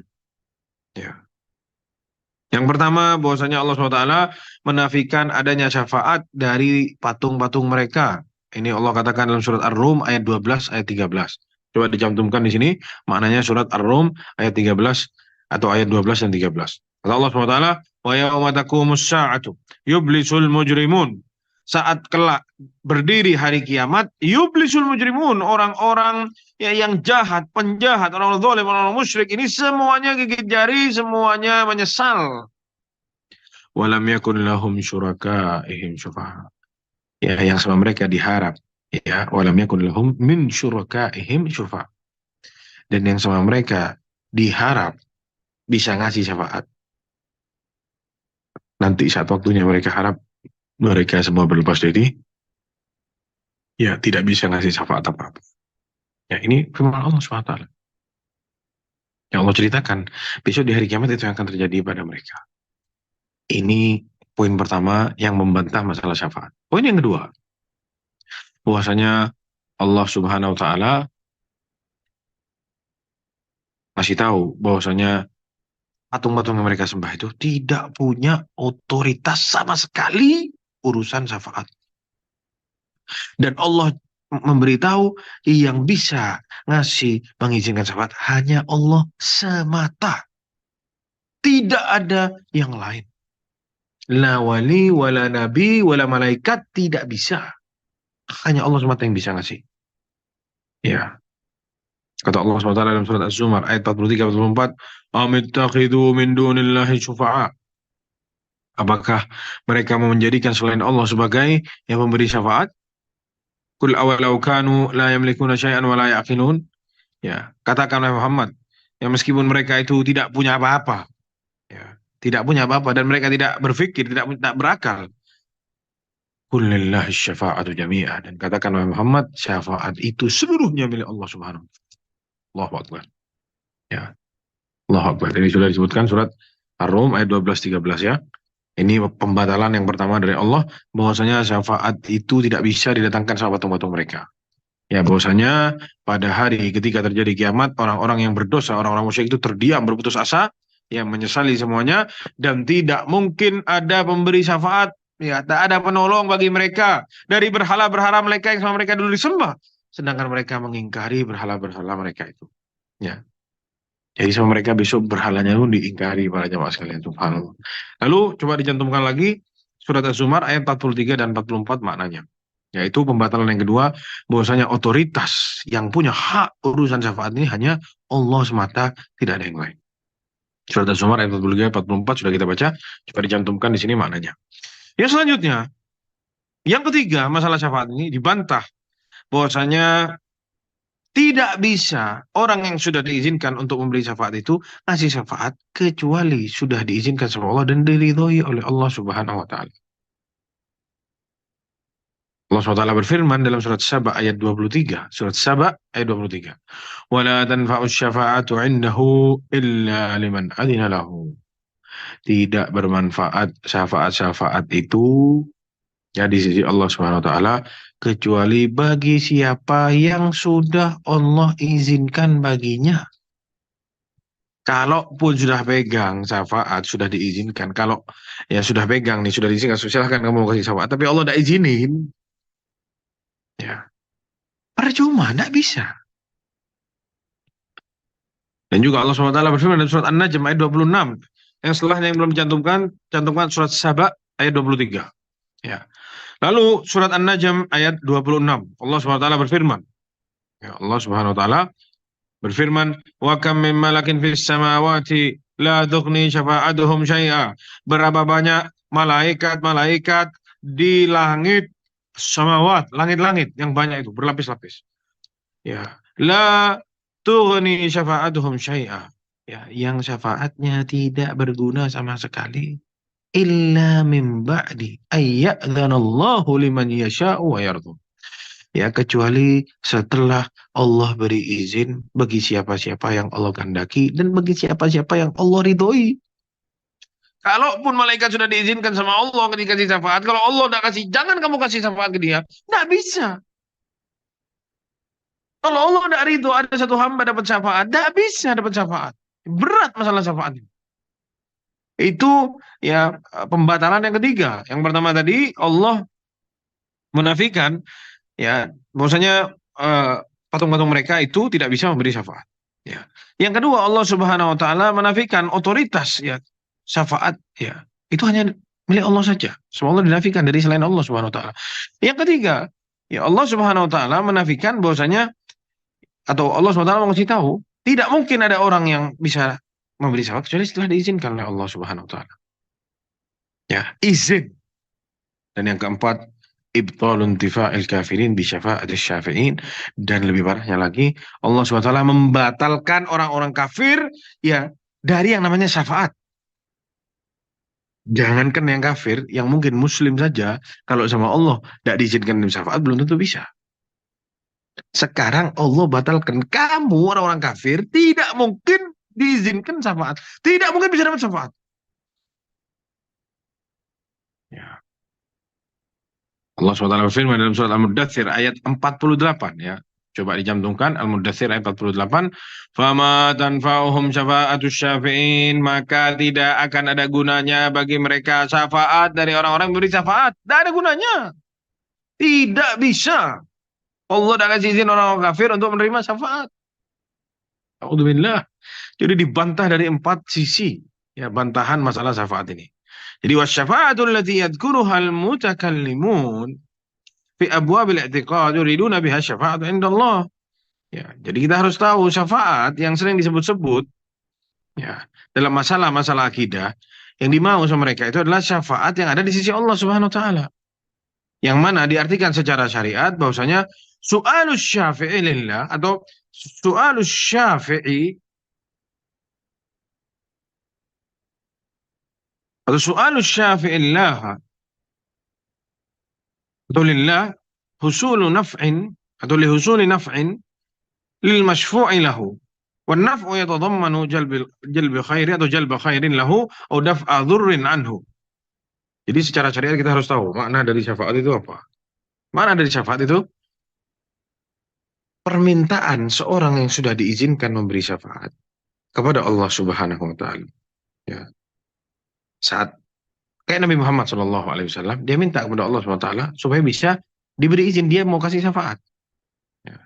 Ya. Yang pertama, bahwasanya Allah SWT menafikan adanya syafaat dari patung-patung mereka. Ini Allah katakan dalam surat Ar-Rum ayat 12, ayat 13. Coba dicantumkan di sini, maknanya surat Ar-Rum ayat 13 atau ayat 12 dan 13. Kata Allah SWT, wa yawma taqumus sa'atu yublisul mujrimun. Saat kelak berdiri hari kiamat, yublisul mujrimun, orang-orang ya, yang jahat, penjahat, orang-orang zalim, orang-orang musyrik, ini semuanya gigit jari, semuanya menyesal. Walam yakun lahum syurakaihim syufa'a. Ya, yang sama mereka diharap. Ya, walam yakun lahum min syurakaihim syufa'a. Dan yang sama mereka diharap bisa ngasih syafaat. Nanti saat waktunya mereka harap mereka semua berlepas diri, ya tidak bisa ngasih syafaat apa-apa. Ya, ini firman Allah SWT. Yang Allah ceritakan, besok di hari kiamat itu yang akan terjadi pada mereka. Ini poin pertama yang membantah masalah syafaat. Poin yang kedua, bahwasanya Allah Subhanahu wa taala kasih tahu bahwasanya patung-patung yang mereka sembah itu tidak punya otoritas sama sekali urusan syafaat. Dan Allah memberitahu yang bisa ngasih mengizinkan syafaat hanya Allah semata. Tidak ada yang lain. La wali, wala nabi, wala malaikat, tidak bisa. Hanya Allah semata yang bisa ngasih. Ya. Kata Allah SWT dalam surat Az-Zumar ayat 43-44, Amittakhidhu min dunillahi syufa'a. Apakah mereka mau menjadikan selain Allah sebagai yang memberi syafaat? Kul awalau kanu la yamlikuna syai'an wa la ya'qilun. Ya, katakanlah Muhammad, ya meskipun mereka itu tidak punya apa-apa, ya, tidak punya apa-apa dan mereka tidak berpikir, tidak berakal. Qul lillahi syafa'atu jami'ah, dan katakanlah Muhammad, syafaat itu seluruhnya milik Allah Subhanahu wa taala. Allahu Akbar. Ya, Allahu Akbar. Ini sudah disebutkan surat Ar-Rum ayat 12-13 ya. Ini pembatalan yang pertama dari Allah, bahwasanya syafaat itu tidak bisa didatangkan sama patung-patung mereka. Ya, bahwasanya pada hari ketika terjadi kiamat, orang-orang yang berdosa, orang-orang musyrik itu terdiam, berputus asa, yang menyesali semuanya, dan tidak mungkin ada pemberi syafaat, ya, tak ada penolong bagi mereka dari berhala-berhala mereka yang sama mereka dulu disembah, sedangkan mereka mengingkari berhala-berhala mereka itu. Ya. Jadi sama mereka besok berhalanya pun diingkari para jamaah sekalian. Subhanallah. Lalu coba dicantumkan lagi surat Az-Zumar ayat 43 dan 44 maknanya. Yaitu pembatalan yang kedua, bahwasanya otoritas yang punya hak urusan syafaat ini hanya Allah semata, tidak ada yang lain. Surat Az-Zumar ayat 43 44 sudah kita baca, coba dicantumkan di sini maknanya. Yang selanjutnya, yang ketiga, masalah syafaat ini dibantah bahwasanya tidak bisa orang yang sudah diizinkan untuk memberi syafaat itu ngasih syafaat kecuali sudah diizinkan sama Allah dan diridhoi oleh Allah Subhanahu wa taala. Allah SWT berfirman dalam surat Saba ayat 23. Surat Saba ayat 23. Wala tanfa'us syafa'atu 'indahu illa liman adina lahu. Tidak bermanfaat syafaat-syafaat itu ya di sisi Allah Subhanahu wa taala kecuali bagi siapa yang sudah Allah izinkan baginya. Kalaupun sudah pegang syafaat, sudah diizinkan. Kalau ya sudah pegang nih, sudah diizinkan, silahkan kamu kasih syafaat. Tapi Allah tidak izinin, ya percuma, tidak bisa. Dan juga Allah SWT berfirman dalam surat An-Najm ayat 26. Yang setelahnya yang belum dicantumkan, cantumkan surat Saba ayat 23. Ya. Lalu surat An-Najm ayat 26. Allah SWT berfirman. Ya, Allah Subhanahu wa taala berfirman, "Wa kam min malakin fis samawati la tughni syafa'atuhum syai'a." Berapa banyak malaikat-malaikat di langit samawat, langit-langit yang banyak itu berlapis-lapis. Ya, la tughni syafa'atuhum syai'a. Ya, yang syafaatnya tidak berguna sama sekali. Illa min ba'di ayya'dhanallahu liman yasha'u wa yardu. Ya, kecuali setelah Allah beri izin bagi siapa-siapa yang Allah kehendaki dan bagi siapa-siapa yang Allah ridhoi. Kalaupun malaikat sudah diizinkan sama Allah ketika kasih syafaat, kalau Allah tidak kasih, jangan kamu kasih syafaat ke dia. Tidak bisa. Kalau Allah tidak ridho, ada satu hamba dapat syafaat, tidak bisa dapat syafaat. Berat masalah syafaat. Itu ya pembatalan yang ketiga. Yang pertama tadi Allah menafikan ya bahwasanya patung-patung mereka itu tidak bisa memberi syafaat. Ya. Yang kedua Allah Subhanahu wa taala menafikan otoritas ya syafaat ya. Itu hanya milik Allah saja. Semua Allah dinafikan dari selain Allah Subhanahu wa taala. Yang ketiga, ya Allah Subhanahu wa taala menafikan bahwasanya atau Allah Subhanahu wa taala mengasih tahu tidak mungkin ada orang yang bisa memberi syafaat kecuali setelah diizinkan oleh Allah Subhanahu wa taala. Ya, izin. Dan yang keempat, ibtalun tifa'il kafirin bi syafa'atis syafi'in. Dan lebih parahnya lagi, Allah SWT membatalkan orang-orang kafir ya dari yang namanya syafaat. Jangankan yang kafir, yang mungkin muslim saja, kalau sama Allah tidak diizinkan syafaat, belum tentu bisa. Sekarang Allah batalkan kamu orang-orang kafir, tidak mungkin diizinkan syafaat. Tidak mungkin bisa dapat syafaat. Ya. Allah SWT berfirman dalam surat Al-Muddathir ayat 48 ya. Coba dicantumkan Al-Muddathir ayat 48. Fama tanfa'uhum syafa'atus syafi'in, maka tidak akan ada gunanya bagi mereka syafaat dari orang-orang yang beri syafaat. Tidak ada gunanya. Tidak bisa. Allah tidak kasih izin orang-orang kafir untuk menerima syafaat. Alhamdulillah. Jadi dibantah dari 4 sisi ya bantahan masalah syafaat ini. Jadi wasyafa'atul lati yadhkuruha al-mutakallimun fi abwabil i'tiqad yuriduna biha syafa'at indallah. Ya, jadi kita harus tahu syafaat yang sering disebut-sebut ya dalam masalah-masalah akidah yang dimau sama mereka itu adalah syafaat yang ada di sisi Allah Subhanahu wa taala. Yang mana diartikan secara syariat bahwasanya su'alus syafi'i lillah atau su'alus syafi'i atau su'alus syafi'i lillah atau lillah husulu naf'in atau lihusuli naf'in lil masyfu'i lahu. Wan naf'u yatadammanu jalbi khairi atau jalba khairin lahu atau daf'a dhurrin anhu. Jadi secara syariat kita harus tahu makna dari syafaat itu apa. Makna dari syafaat itu permintaan seorang yang sudah diizinkan memberi syafaat kepada Allah Subhanahu wa taala. Ya. Saat kayak Nabi Muhammad SAW, dia minta kepada Allah Subhanahu wa taala supaya bisa diberi izin dia mau kasih syafaat. Ya.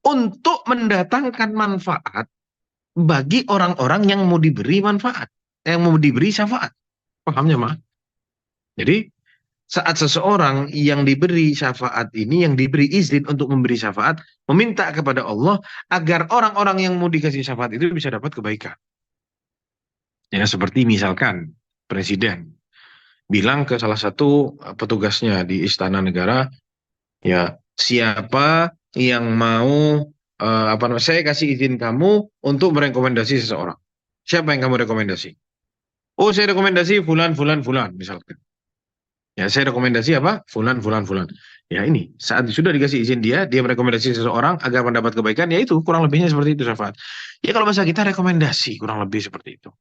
Untuk mendatangkan manfaat bagi orang-orang yang mau diberi manfaat, yang mau diberi syafaat. Pahamnya, Mas? Jadi, saat seseorang yang diberi syafaat ini, yang diberi izin untuk memberi syafaat, meminta kepada Allah agar orang-orang yang mau dikasih syafaat itu bisa dapat kebaikan. Ya, seperti misalkan presiden bilang ke salah satu petugasnya di Istana Negara, ya siapa yang mau saya kasih izin kamu untuk merekomendasi seseorang. Siapa yang kamu rekomendasi? Oh, saya rekomendasi fulan, fulan, fulan, misalkan. Ya, saya rekomendasi apa? Fulan, fulan, fulan. Ya ini, saat sudah dikasih izin dia merekomendasi seseorang agar mendapat kebaikan, ya itu kurang lebihnya seperti itu, syafaat. Ya kalau bahasa kita rekomendasi, kurang lebih seperti itu.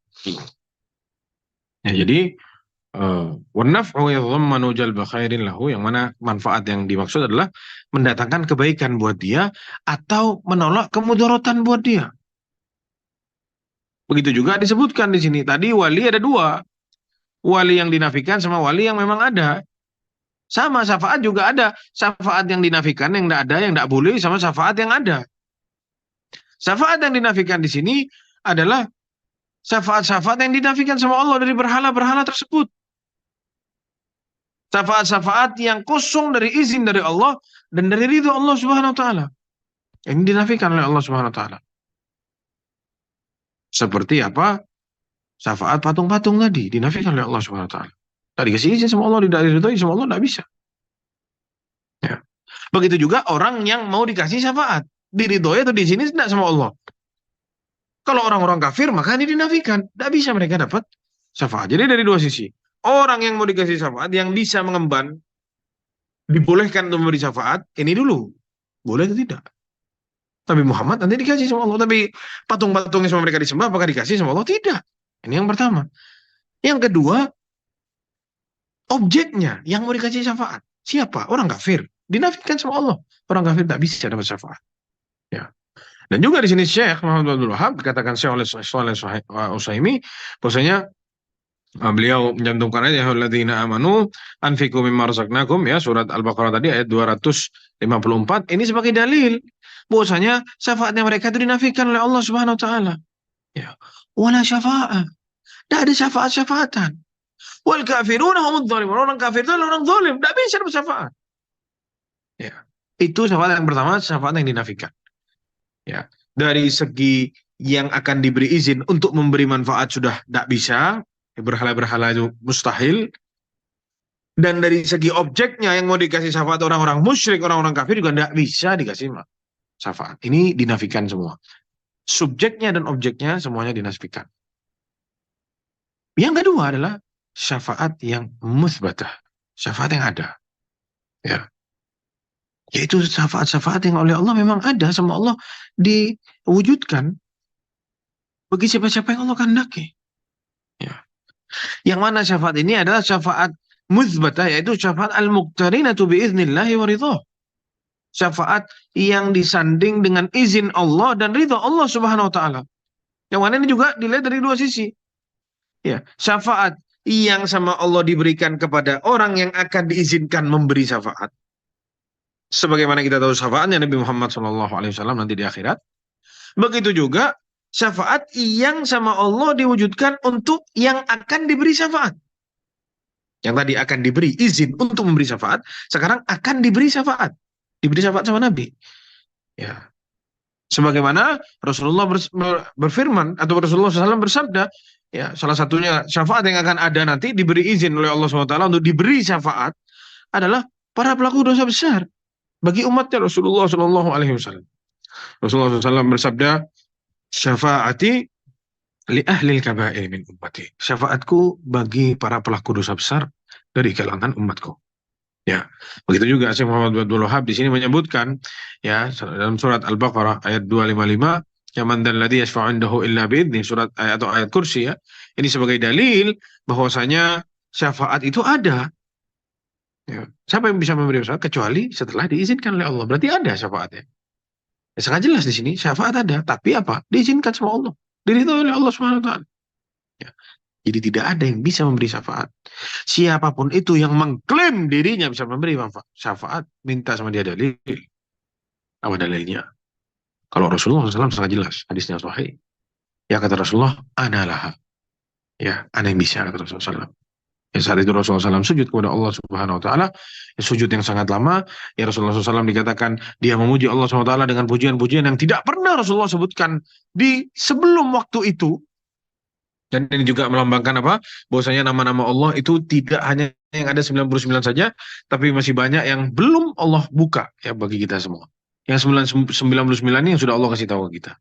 Ya, jadi wanaf'u yadhammanu jalba khairin lahu, yang mana manfaat yang dimaksud adalah mendatangkan kebaikan buat dia atau menolak kemudaratan buat dia. Begitu juga disebutkan di sini. Tadi wali ada 2. Wali yang dinafikan sama wali yang memang ada. Sama syafaat juga ada. Syafaat yang dinafikan yang tidak ada, yang tidak boleh, sama syafaat yang ada. Syafaat yang dinafikan di sini adalah syafaat-syafaat yang dinafikan sama Allah dari berhala-berhala tersebut. Syafaat-syafaat yang kosong dari izin dari Allah dan dari ridho Allah Subhanahu wa taala. Yang dinafikan oleh Allah Subhanahu wa taala. Seperti apa? Syafaat patung-patung tadi dinafikan oleh Allah Subhanahu wa taala. Tadi kasih izin sama Allah, tidak diridhoi sama Allah, tidak bisa. Ya. Begitu juga orang yang mau dikasih syafaat. diridhoi atau diizini tidak sama Allah. Kalau orang-orang kafir maka ini dinafikan, tidak bisa mereka dapat syafaat. Jadi dari dua sisi, orang yang mau dikasih syafaat yang bisa mengemban dibolehkan untuk memberi syafaat ini dulu, boleh atau tidak. Tapi Muhammad nanti dikasih sama Allah. Tapi patung-patungnya sama mereka disembah, apakah dikasih sama Allah? Tidak. Ini yang pertama. Yang kedua, objeknya yang mau dikasih syafaat. Siapa? Orang kafir. Dinafikan sama Allah. Orang kafir tak bisa dapat syafaat. Ya. Dan juga di sini Syekh Muhammad Abdul Wahab dikatakan Syekh oleh Utsaimin bahwasanya beliau mencantumkan ayat alladzina amanu anfiqu mimma razaqnakum ya surat Al-Baqarah tadi ayat 254 ini sebagai dalil bahwasanya syafaatnya mereka itu dinafikan oleh Allah Subhanahu wa taala. Ya. Wala syafa'ah. Tidak ada syafaat-syafaatan. Wal kafiruna humudz zalimun. Orang kafir itu adalah orang zalim, tidak bisa dapat syafaat. Ya. Itu syafaat yang pertama, syafaat yang dinafikan. Ya. Dari segi yang akan diberi izin untuk memberi manfaat sudah tidak bisa, berhala-berhala itu mustahil. Dan dari segi objeknya yang mau dikasih syafaat orang-orang musyrik, orang-orang kafir juga tidak bisa dikasih syafaat. Ini dinafikan semua. Subjeknya dan objeknya semuanya dinafikan. Yang kedua adalah syafaat yang musbatah, syafaat yang ada. Ya. Yaitu syafaat-syafaat yang oleh Allah memang ada sama Allah diwujudkan bagi siapa-siapa yang Allah kehendaki. Ya. Yang mana syafaat ini adalah syafaat musbatah, yaitu syafaat al-muqtarinatu biidznillahi wa ridha. Syafaat yang disanding dengan izin Allah dan ridha Allah Subhanahu wa taala. Yang mana ini juga dilihat dari dua sisi. Ya, syafaat yang sama Allah diberikan kepada orang yang akan diizinkan memberi syafaat. Sebagaimana kita tahu syafaatnya Nabi Muhammad SAW nanti di akhirat. Begitu juga syafaat yang sama Allah diwujudkan untuk yang akan diberi syafaat. Yang tadi akan diberi izin untuk memberi syafaat, sekarang akan diberi syafaat. Diberi syafaat sama Nabi. Ya. Sebagaimana Rasulullah berfirman atau Rasulullah SAW bersabda, ya, salah satunya syafaat yang akan ada nanti diberi izin oleh Allah SWT untuk diberi syafaat adalah para pelaku dosa besar bagi umatnya Rasulullah SAW. Rasulullah SAW bersabda, syafaati li ahli kabair min ummati. Syafaatku bagi para pelaku dosa besar dari kalangan umatku. Ya, begitu juga Syekh Muhammad Abdul Wahab di sini menyebutkan ya dalam surat Al-Baqarah ayat 255 ya man dzalladzi yashfa'u indahu illa bi'idznih surat ayat atau ayat kursi ya. Ini sebagai dalil bahwasanya syafaat itu ada. Ya. Siapa yang bisa memberi syafaat kecuali setelah diizinkan oleh Allah. Berarti ada syafaatnya. Ya, sangat jelas di sini syafaat ada, tapi apa? Diizinkan sama Allah. Diridhoi oleh Allah Subhanahu wa taala. Ya. Jadi tidak ada yang bisa memberi syafaat. Siapapun itu yang mengklaim dirinya bisa memberi syafaat, minta sama dia dalil. Apa dalilnya? Kalau Rasulullah SAW sangat jelas, hadisnya sahih. Ya kata Rasulullah, ana laha. Ya, ana yang bisa kata Rasulullah SAW. Ya, saat itu Rasulullah SAW sujud kepada Allah Subhanahu Wa Taala, ya, sujud yang sangat lama. Ya Rasulullah SAW dikatakan dia memuji Allah Subhanahu Wa Taala dengan pujian-pujian yang tidak pernah Rasulullah sebutkan di sebelum waktu itu. Dan ini juga melambangkan apa? Bahwasanya nama-nama Allah itu tidak hanya yang ada 99 saja, tapi masih banyak yang belum Allah buka ya bagi kita semua. Yang 99 ini yang sudah Allah kasih tahu kita.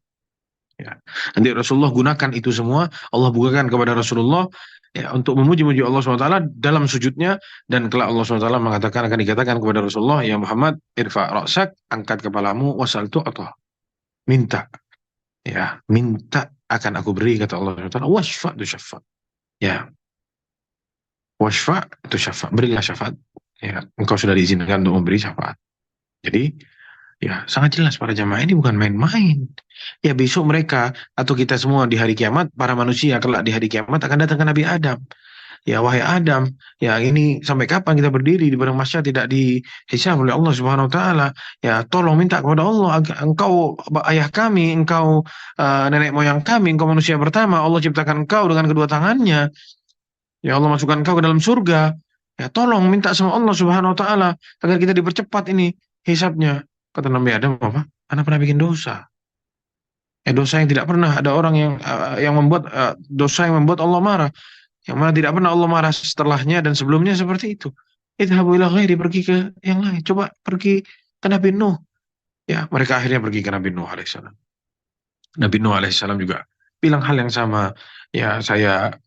Ya. Nanti Rasulullah gunakan itu semua, Allah bukakan kepada Rasulullah ya, untuk memuji-muji Allah SWT dalam sujudnya, dan kelak Allah SWT mengatakan akan dikatakan kepada Rasulullah, ya Muhammad, irfa' ra'sak, angkat kepalamu, wasal tu'atah. Minta. Ya, minta akan aku beri kata Allah SWT. Washfa' tu syafa'. Ya. Washfa' tu syafa'. Berilah syafaat. Ya, engkau sudah diizinkan untuk memberi syafaat. Jadi, ya sangat jelas para jamaah ini bukan main-main. Ya besok mereka atau kita semua di hari kiamat, para manusia kelak di hari kiamat akan datang ke Nabi Adam. Ya wahai Adam, ya ini sampai kapan kita berdiri di padang mahsyar tidak dihisab oleh Allah Subhanahu wa taala? Ya tolong minta kepada Allah, engkau ayah kami, engkau nenek moyang kami, engkau manusia pertama, Allah ciptakan engkau dengan kedua tangannya. Ya Allah masukkan engkau ke dalam surga. Ya tolong minta sama Allah Subhanahu wa taala agar kita dipercepat ini hisabnya. Kata Nabi Adam apa? Anak pernah bikin dosa. Dosa yang tidak pernah ada orang yang membuat dosa yang membuat Allah marah. Yang mana tidak pernah Allah marah setelahnya dan sebelumnya seperti itu. Idhabu ila ghairi, pergi ke yang lain. Coba pergi ke Nabi Nuh. Ya, mereka akhirnya pergi ke Nabi Nuh alaihissalam. Nabi Nuh alaihissalam juga bilang hal yang sama. Ya, saya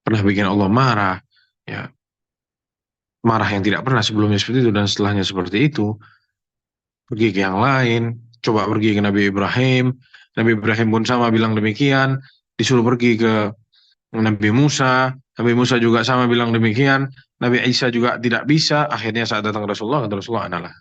pernah bikin Allah marah. Ya, marah yang tidak pernah sebelumnya seperti itu dan setelahnya seperti itu. Pergi ke yang lain, coba pergi ke Nabi Ibrahim. Nabi Ibrahim pun sama bilang demikian. Disuruh pergi ke Nabi Musa. Nabi Musa juga sama bilang demikian. Nabi Isa juga tidak bisa. Akhirnya saat datang Rasulullah, kata Rasulullah adalah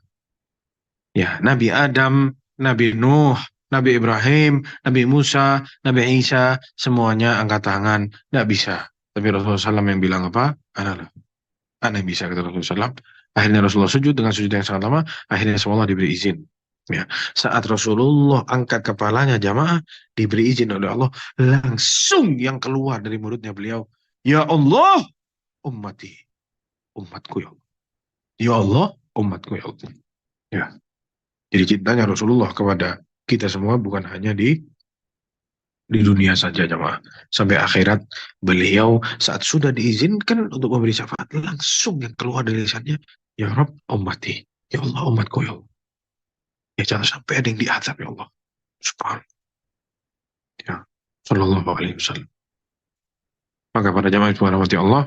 ya Nabi Adam, Nabi Nuh, Nabi Ibrahim, Nabi Musa, Nabi Isa, semuanya angkat tangan. Tidak bisa. Tapi Rasulullah SAW yang bilang apa? Adalah aneh bisa, kata Rasulullah SAW. Akhirnya Rasulullah sujud dengan sujud yang sangat lama. Akhirnya semua Allah diberi izin. Ya. Saat Rasulullah angkat kepalanya jamaah, diberi izin oleh Allah. Langsung yang keluar dari mulutnya beliau. Ya Allah, ummati. Umatku ya Allah. Ya Allah, umatku ya Allah. Ya. Jadi cintanya Rasulullah kepada kita semua bukan hanya di dunia saja jamaah. Sampai akhirat beliau saat sudah diizinkan untuk memberi syafaat langsung yang keluar dari lisannya, ya Rabb ummati, ya Allah umatku ya Allah. Ya jangan sampai ada yang diazab ya Allah. Subhanallah. Ya. Sallallahu alaihi wasallam. Maka pada jamaah subhanahu Allah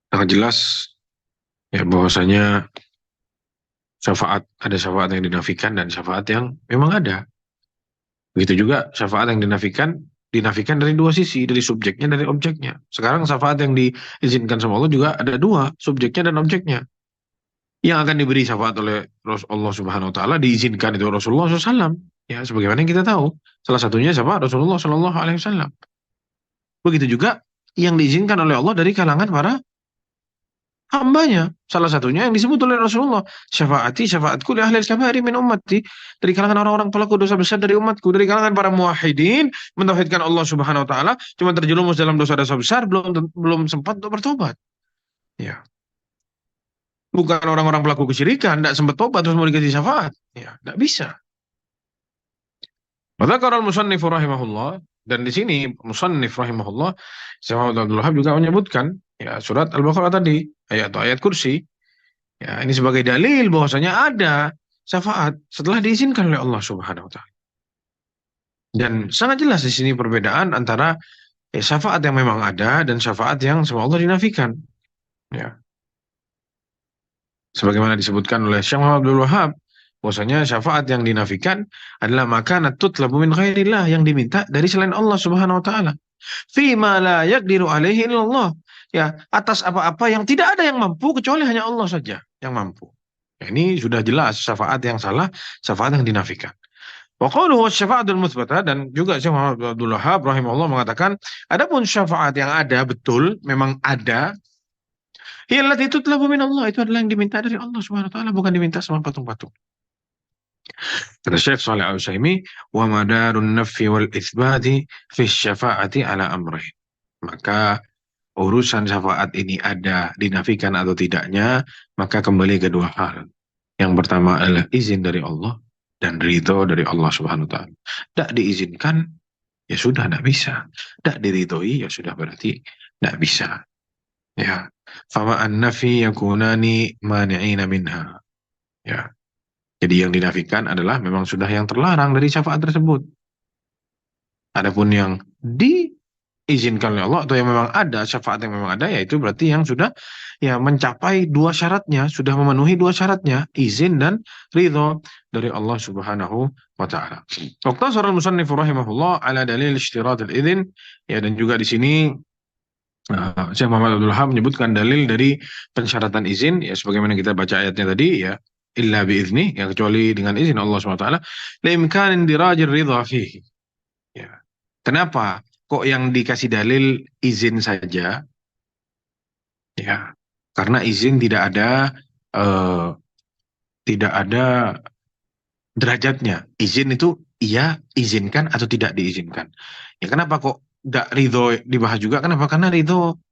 sangat jelas ya bahwasanya syafaat ada syafaat yang dinafikan dan syafaat yang memang ada. Begitu juga syafaat yang dinafikan dari dua sisi, dari subjeknya, dari objeknya. Sekarang syafaat yang diizinkan sama Allah juga ada dua, subjeknya dan objeknya. Yang akan diberi syafaat oleh Allah Subhanahu Wa Taala diizinkan itu Rasulullah SAW. Ya, sebagaimana yang kita tahu, salah satunya siapa? Rasulullah Shallallahu Alaihi Wasallam. Begitu juga yang diizinkan oleh Allah dari kalangan para hambanya. Salah satunya yang disebut oleh Rasulullah. Syafaati, syafaatku li ahli kabari min ummati. Dari kalangan orang-orang pelaku dosa besar dari umatku. Dari kalangan para muwahhidin. Mentauhidkan Allah Subhanahu Wa Taala. Cuma terjerumus dalam dosa-dosa besar. Belum sempat untuk bertobat. Ya. Bukan orang-orang pelaku kesyirikan. Tidak sempat tobat terus mau dikasih syafaat. Ya. Tidak bisa. Maka al-musannif rahimahullah. Dan di sini musannif rahimahullah. Syekh Muhammad Abdul Wahab juga menyebutkan. Ya, surat Al-Baqarah tadi. Ayat atau ayat kursi. Ya, ini sebagai dalil bahwasanya ada syafaat setelah diizinkan oleh Allah Subhanahu wa taala. Dan sangat jelas di sini perbedaan antara syafaat yang memang ada dan syafaat yang sama Allah dinafikan. Ya. Sebagaimana disebutkan oleh Syekh Muhammad Abdul Wahab, bahwasanya syafaat yang dinafikan adalah makanat tutlabu min khairillah yang diminta dari selain Allah Subhanahu wa taala. Fima la yaqdiru alaihi illallah. Ya, atas apa-apa yang tidak ada yang mampu kecuali hanya Allah saja yang mampu. Ya, ini sudah jelas syafaat yang salah, syafaat yang dinafikan. Wa qauluhu syafa'atul mutsbatah dan juga Syekh Muhammad Abdul Wahhab rahimahullah mengatakan adapun syafaat yang ada betul memang ada allati tutlabu min Allah itu adalah yang diminta dari Allah Subhanahu wa taala bukan diminta sama patung-patung. Kata Syekh Shalih Al-Utsaimin wa madarun nafi wal itsbati fi syafa'ati ala amrayn. Maka urusan syafaat ini ada dinafikan atau tidaknya, maka kembali ke dua hal. Yang pertama adalah izin dari Allah dan ridho dari Allah Subhanahu wa taala. Tidak diizinkan, ya sudah tidak bisa. Tidak diridhoi, ya sudah berarti tidak bisa. Ya. Fama an-nafi yakunani mani'ina minha. Ya. Jadi yang dinafikan adalah memang sudah yang terlarang dari syafaat tersebut. Adapun yang diizinkan oleh Allah atau yang memang ada syafaat yang memang ada yaitu berarti yang sudah ya mencapai dua syaratnya, sudah memenuhi dua syaratnya, izin dan ridho dari Allah Subhanahu wa taala. Waqtasar al-musannif rahimahullah ala dalil ishtirat al-idzn ya dan juga di sini Syekh Muhammad Abdul Wahab menyebutkan dalil dari pensyaratan izin ya sebagaimana kita baca ayatnya tadi ya illa biizni ya kecuali dengan izin Allah Subhanahu wa taala la imkanin dirajir ridha fihi. Ya. Kenapa kok yang dikasih dalil izin saja? Ya, karena izin eh, tidak ada derajatnya. Izin itu iya izinkan atau tidak diizinkan. Ya kenapa kok tidak ridho dibahas juga? Kenapa? Karena ridho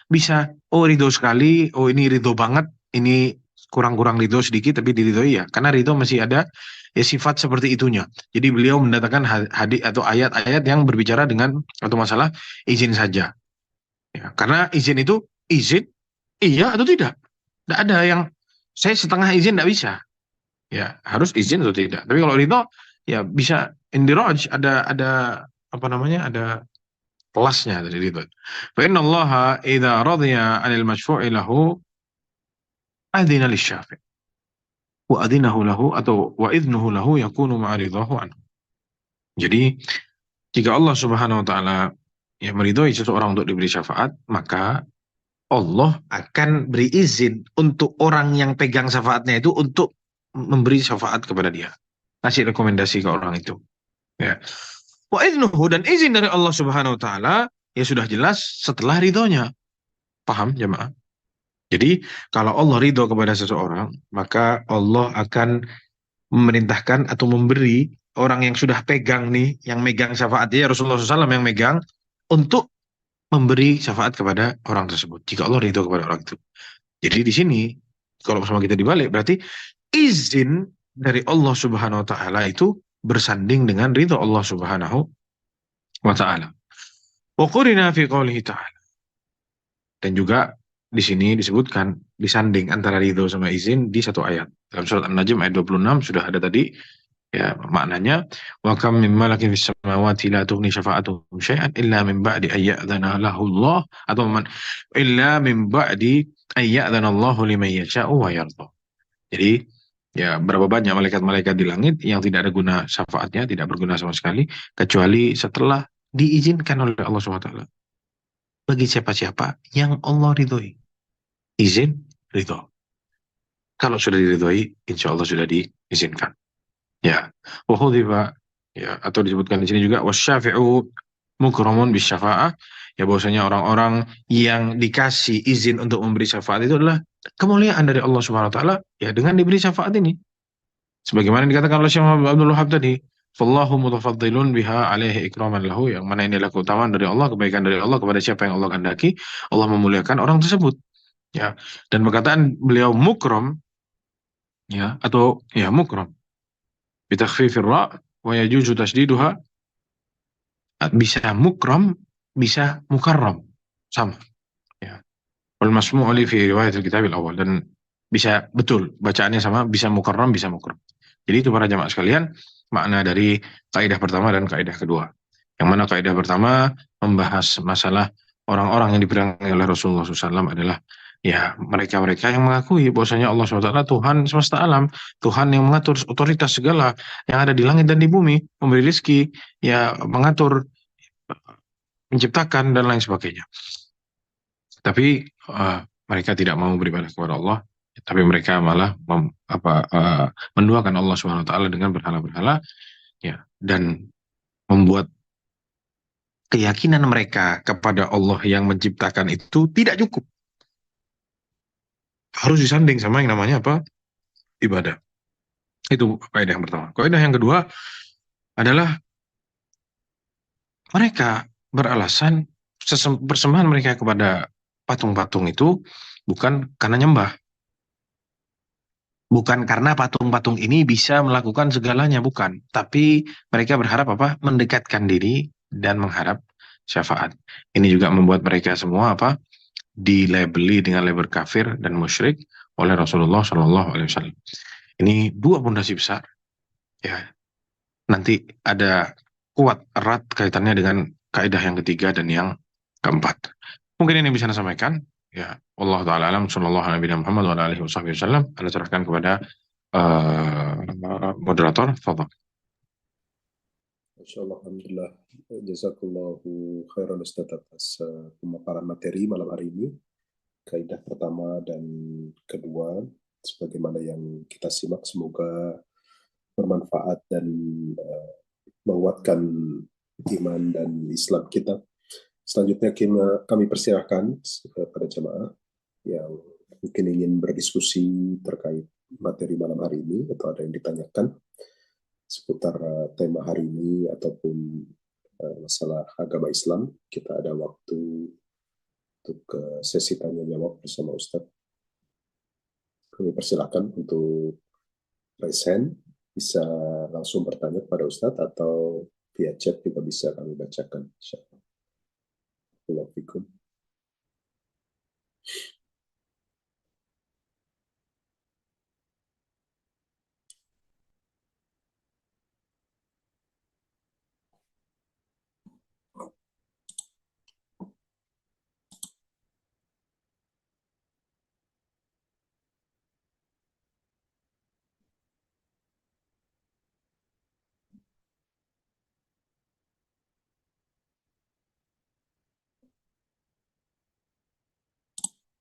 bisa ridho sekali, ini ridho banget, ini kurang-kurang ridho sedikit tapi diridhoi ya. Karena ridho masih ada ya sifat seperti itunya. Jadi beliau mendatangkan hadis atau ayat-ayat yang berbicara dengan atau masalah izin saja. Ya, karena izin itu izin iya atau tidak. Tidak ada yang saya setengah izin tidak bisa. ya harus izin atau tidak. Tapi kalau ridho ya bisa indiraj, ada apa namanya, ada kelasnya dari ridho. Fa inna Allah idza radiya 'anil masyfu'i lahu adina lisyafi' wa adinahu lahu atau wa idnuhu lahu yakunu ma'a ridahu anhu. Jadi jika Allah Subhanahu wa taala ya meridhoi seseorang untuk diberi syafaat, maka Allah akan beri izin untuk orang yang pegang syafaatnya itu untuk memberi syafaat kepada dia. Kasih rekomendasi ke orang itu. Ya. Wa idnuhu, dan izin dari Allah Subhanahu wa taala ya sudah jelas setelah ridhonya. Paham jemaah? Jadi kalau Allah ridho kepada seseorang, maka Allah akan memerintahkan atau memberi orang yang sudah pegang nih, yang megang syafaat dia, Rasulullah SAW yang megang, untuk memberi syafaat kepada orang tersebut. Jika Allah ridho kepada orang itu. Jadi di sini, kalau sama kita dibalik, berarti izin dari Allah Subhanahu wa Ta'ala itu bersanding dengan ridho Allah Subhanahu wa Ta'ala. Wa qurina fi qawlihi ta'ala. Dan juga di sini disebutkan disanding antara ridho sama izin di satu ayat. Dalam surat An-Najm ayat 26 sudah ada tadi ya maknanya, wa kam min malakin fis samawati la tughni syafa'atuhum syai'an illa min ba'di ay ya'dzana lahu Allah, atau illa min ba'di ay ya'dzana Allahu liman yasha'u wa yarda. Jadi ya berapa banyak malaikat-malaikat di langit yang tidak ada guna syafaatnya, tidak berguna sama sekali kecuali setelah diizinkan oleh Allah SWT bagi siapa-siapa yang Allah ridhoi. Izin, ridho. Kalau sudah diridhoi, insya Allah sudah diizinkan. Ya, wahudhifa, ya, atau disebutkan di sini juga wasyafi'u mukramun bisyafa'ah, ya bahwasanya orang-orang yang dikasih izin untuk memberi syafaat itu adalah kemuliaan dari Allah Subhanahu wa taala ya dengan diberi syafaat ini. Sebagaimana dikatakan oleh Syekh Muhammad Abdul Wahab tadi, fallahu mutafaddilun biha alaihi ikraman lahu, yang mana inilah keutamaan dari Allah, kebaikan dari Allah kepada siapa yang Allah kehendaki, Allah memuliakan orang tersebut. Ya, dan perkataan beliau mukram ya atau ya mukram bitakhfifir ra wa yajuzu tasdiduha, bisa mukram bisa mukarram sama ya, wal masmu'u li fi riwayat al-kitab al-awwal, dan bisa betul bacaannya sama, bisa mukarram bisa mukram. Jadi itu para jamaah sekalian makna dari kaidah pertama dan kaidah kedua, yang mana kaidah pertama membahas masalah orang-orang yang diperangi oleh Rasulullah SAW adalah ya mereka-mereka yang mengakui bahwasanya Allah SWT Tuhan semesta alam, Tuhan yang mengatur otoritas segala yang ada di langit dan di bumi, memberi rezeki, ya mengatur, menciptakan dan lain sebagainya. Tapi mereka tidak mau beribadah kepada Allah, tapi mereka malah menduakan Allah Subhanahu wa taala dengan berhala-berhala ya, dan membuat keyakinan mereka kepada Allah yang menciptakan itu tidak cukup. Harus disanding sama yang namanya apa? Ibadah. Itu kaidah yang pertama. Kaidah yang kedua adalah mereka beralasan persembahan mereka kepada patung-patung itu bukan karena nyembah. Bukan karena patung-patung ini bisa melakukan segalanya, bukan. Tapi mereka berharap apa? Mendekatkan diri dan mengharap syafaat. Ini juga membuat mereka semua apa? Dilabeli dengan label kafir dan musyrik oleh Rasulullah Shallallahu Alaihi Wasallam. Ini dua pondasi besar. Ya, nanti ada kuat erat kaitannya dengan kaidah yang ketiga dan yang keempat. Mungkin ini bisa saya sampaikan. Ya, Allah Taala alam. Sallallahu Alaihi Muhammad wa alihi wasallam. Anda serahkan kepada moderator. Fadhal. Insyaallah, alhamdulillah. Jazakallahu khairan Ustaz atas pemaparan materi malam hari ini. Kaidah pertama dan kedua, sebagaimana yang kita simak, semoga bermanfaat dan menguatkan iman dan Islam kita. Selanjutnya kami persilahkan kepada jemaah yang mungkin ingin berdiskusi terkait materi malam hari ini atau ada yang ditanyakan seputar tema hari ini ataupun masalah agama Islam. Kita ada waktu untuk sesi tanya jawab bersama Ustadz. Kami persilahkan untuk raise hand, bisa langsung bertanya kepada Ustadz atau via chat juga bisa kami bacakan. Assalamualaikum.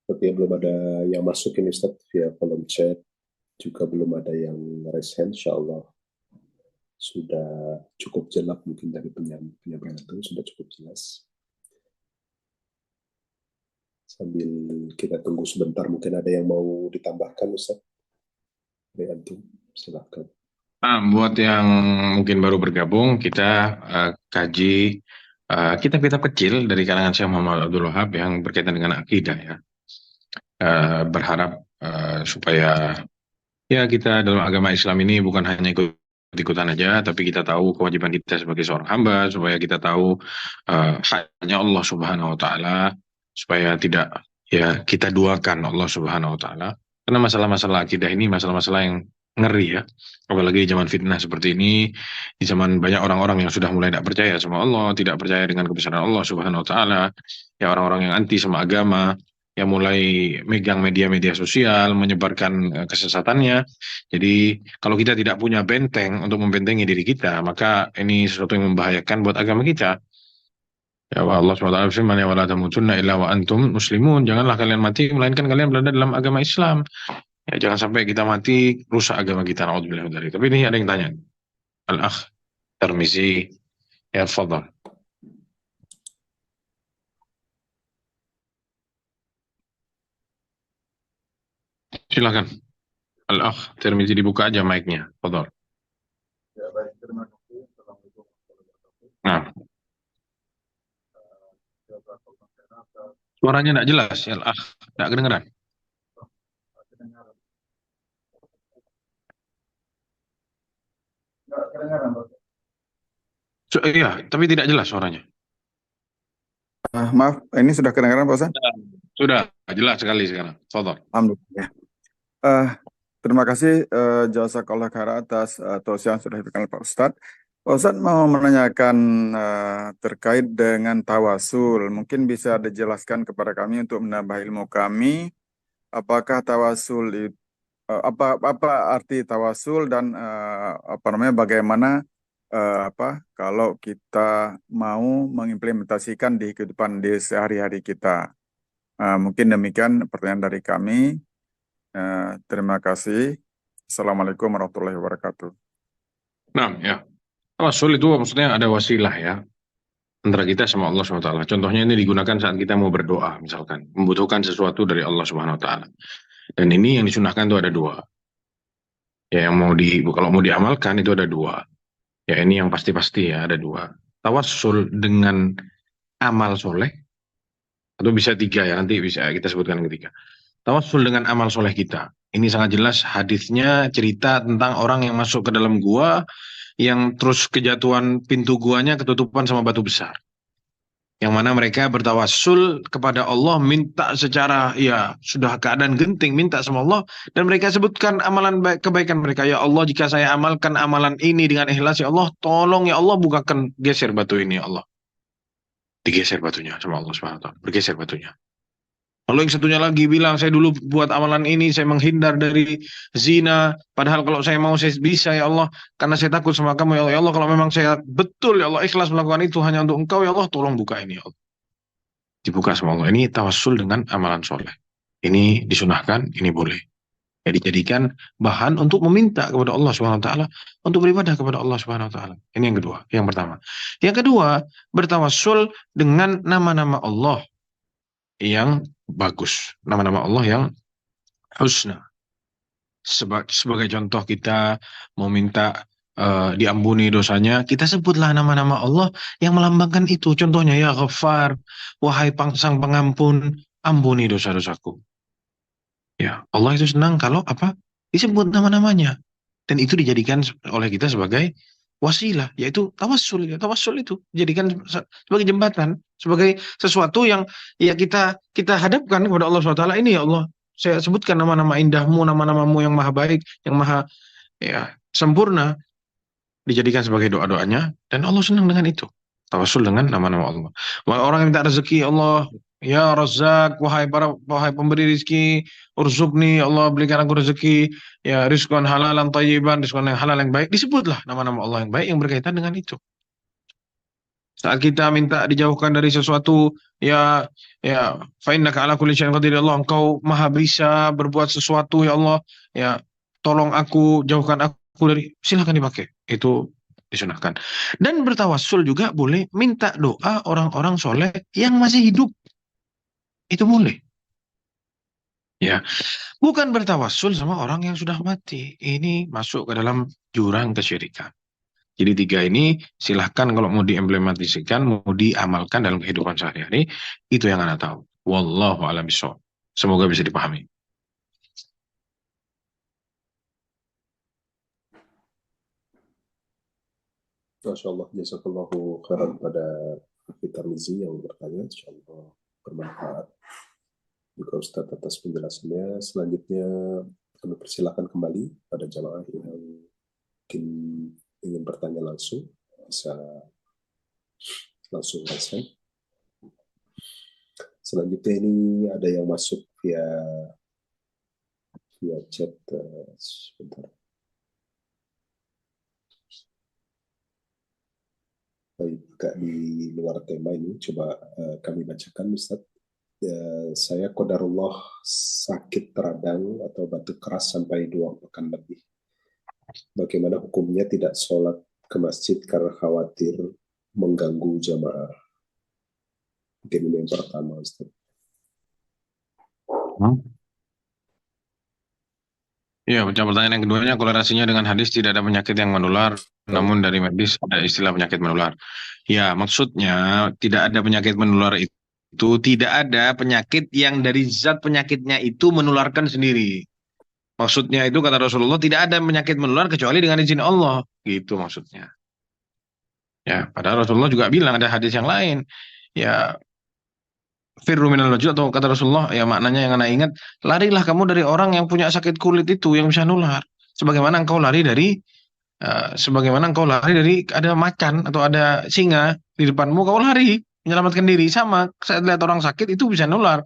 Tapi belum ada yang masuk ini Ustaz via kolom chat, juga belum ada yang raise hand. Insyaallah sudah cukup jelas mungkin dari penyampaian itu sudah cukup jelas. Sambil kita tunggu sebentar, mungkin ada yang mau ditambahkan Ustaz dari antum, silakan. Buat yang mungkin baru bergabung, kita kaji kitab-kitab kecil dari kalangan Syekh Muhammad Abdul Wahab yang berkaitan dengan akidah ya. Berharap supaya ya kita dalam agama Islam ini bukan hanya ikut-ikutan aja, tapi kita tahu kewajiban kita sebagai seorang hamba, supaya kita tahu haknya Allah Subhanahu Wa Taala, supaya tidak ya kita duakan Allah Subhanahu Wa Taala. Karena masalah-masalah akidah ini masalah-masalah yang ngeri ya. Apalagi di zaman fitnah seperti ini, di zaman banyak orang-orang yang sudah mulai tidak percaya sama Allah, tidak percaya dengan kebesaran Allah Subhanahu Wa Taala, ya orang-orang yang anti sama agama, yang mulai megang media-media sosial, menyebarkan kesesatannya. Jadi kalau kita tidak punya benteng untuk membentengi diri kita, maka ini sesuatu yang membahayakan buat agama kita. Ya Allah SWT berfirman, ya wala tamutunna illa wa antum muslimun. Janganlah kalian mati, melainkan kalian berada dalam agama Islam. Ya jangan sampai kita mati, rusak agama kita. Na'udzubillah min dzalik. Tapi ini ada yang tanya. Al-Akh Tarmizi, ya fadhal. Silakan. Al-Akh Tirmizi dibuka aja mic-nya. Fadhal. Ya baik, terima kasih. Assalamualaikum warahmatullahi wabarakatuh. Nah, suaranya tidak jelas ya, Al-Akh. Tidak kedengeran. Iya, tapi tidak jelas suaranya. Maaf, ini sudah kedengaran Pak Ustaz? Sudah, jelas sekali sekarang. Fadhal. Alhamdulillah. Terima kasih jazakallah khairan atas tausiah yang sudah diberikan oleh Pak Ustadz. Pak Ustadz mau menanyakan terkait dengan tawasul. Mungkin bisa dijelaskan kepada kami untuk menambah ilmu kami. Apakah tawasul itu apa arti tawasul dan bagaimana kalau kita mau mengimplementasikan di kehidupan di sehari-hari kita. Mungkin demikian pertanyaan dari kami. Terima kasih. Assalamualaikum warahmatullahi wabarakatuh. Nah, ya. Tawasul itu maksudnya ada wasilah ya antara kita sama Allah SWT. Contohnya ini digunakan saat kita mau berdoa, misalkan membutuhkan sesuatu dari Allah SWT. Dan ini yang disunahkan itu ada dua. Ya, yang kalau mau diamalkan itu ada dua. Ya, ini yang pasti-pasti ya ada dua. Tawasul dengan amal soleh, atau bisa tiga ya, nanti bisa kita sebutkan yang ketiga. Tawasul dengan amal soleh kita. Ini sangat jelas hadisnya cerita tentang orang yang masuk ke dalam gua, yang terus kejatuhan pintu guanya ketutupan sama batu besar. Yang mana mereka bertawassul kepada Allah, minta secara ya sudah keadaan genting, minta sama Allah, dan mereka sebutkan amalan kebaikan mereka. Ya Allah, jika saya amalkan amalan ini dengan ikhlas, ya Allah, tolong ya Allah bukakan, geser batu ini ya Allah. Digeser batunya sama Allah SWT. Bergeser batunya. Lalu yang satunya lagi bilang, saya dulu buat amalan ini, saya menghindar dari zina. Padahal kalau saya mau, saya bisa ya Allah. Karena saya takut sama kamu ya Allah. Ya Allah, kalau memang saya betul ya Allah, ikhlas melakukan itu hanya untuk engkau ya Allah, tolong buka ini ya Allah. Dibuka sama Allah. Ini tawassul dengan amalan soleh. Ini disunahkan, ini boleh. Ya, dijadikan bahan untuk meminta kepada Allah SWT, untuk beribadah kepada Allah SWT. Ini yang kedua, yang pertama. Yang kedua, bertawassul dengan nama-nama Allah yang bagus, nama-nama Allah yang husna. Sebagai contoh, kita mau minta diampuni dosanya, kita sebutlah nama-nama Allah yang melambangkan itu. Contohnya, ya Ghaffar, wahai sang pengampun, ampuni dosa-dosaku. Ya, Allah itu senang kalau apa? Disebut nama-namanya. Dan itu dijadikan oleh kita sebagai wasilah, yaitu tawassul. Ya, tawassul itu dijadikan sebagai jembatan, sebagai sesuatu yang ya kita hadapkan kepada Allah SWT. Ini ya Allah, saya sebutkan nama-nama indahmu, nama-namamu yang maha baik, yang maha ya sempurna, dijadikan sebagai doa-doanya, dan Allah senang dengan itu. Tawassul dengan nama-nama Allah. Orang yang minta rezeki, Allah ya Razzaq, wahai pemberi rezeki, urzuqni, Allah berikan aku rezeki, ya rizqan halalan thayyiban, rizqan yang halal yang baik, disebutlah nama-nama Allah yang baik yang berkaitan dengan itu. Saat kita minta dijauhkan dari sesuatu, ya ya fa innaka ala kulli syai'in qadir, ya Allah, engkau maha bisa berbuat sesuatu, ya Allah, ya tolong aku, jauhkan aku dari, silahkan dipakai. Itu disunahkan. Dan bertawassul juga boleh, minta doa orang-orang soleh yang masih hidup. Itu boleh. Ya, bukan bertawassul sama orang yang sudah mati. Ini masuk ke dalam jurang kesyirikan. Jadi tiga ini silahkan kalau mau diimplementasikan, mau diamalkan dalam kehidupan sehari-hari, itu yang Anda tahu. Wallahu a'lam bishawab. Semoga bisa dipahami. Masya Allah, jazakallahu khairan pada Tarmizi yang bertanya. Insya Allah bermanfaat juga Ustadz atas penjelasannya. Selanjutnya kami persilakan kembali pada jamaah yang mungkin ingin bertanya langsung, bisa langsung raise. Selanjutnya ini ada yang masuk via chat. Sebentar. Baik, agak di luar tema ini, coba kami bacakan, Ustaz. Saya qadarullah sakit radang atau batuk keras sampai 2 pekan lebih. Bagaimana hukumnya tidak sholat ke masjid karena khawatir mengganggu jamaah? Mungkin ini yang pertama, Ustaz. Ya, pertanyaan yang keduanya, kolerasinya dengan hadis tidak ada penyakit yang menular, namun dari medis ada istilah penyakit menular. Ya, maksudnya tidak ada penyakit menular itu tidak ada penyakit yang dari zat penyakitnya itu menularkan sendiri. Maksudnya itu kata Rasulullah, tidak ada penyakit menular kecuali dengan izin Allah. Gitu maksudnya. Ya, padahal Rasulullah juga bilang ada hadis yang lain. Ya, firru minal rajul, atau kata Rasulullah, ya maknanya yang Anda ingat, larilah kamu dari orang yang punya sakit kulit itu yang bisa nular. Sebagaimana engkau lari dari ada macan atau ada singa di depanmu, kau lari menyelamatkan diri. Sama saat lihat orang sakit itu bisa nular.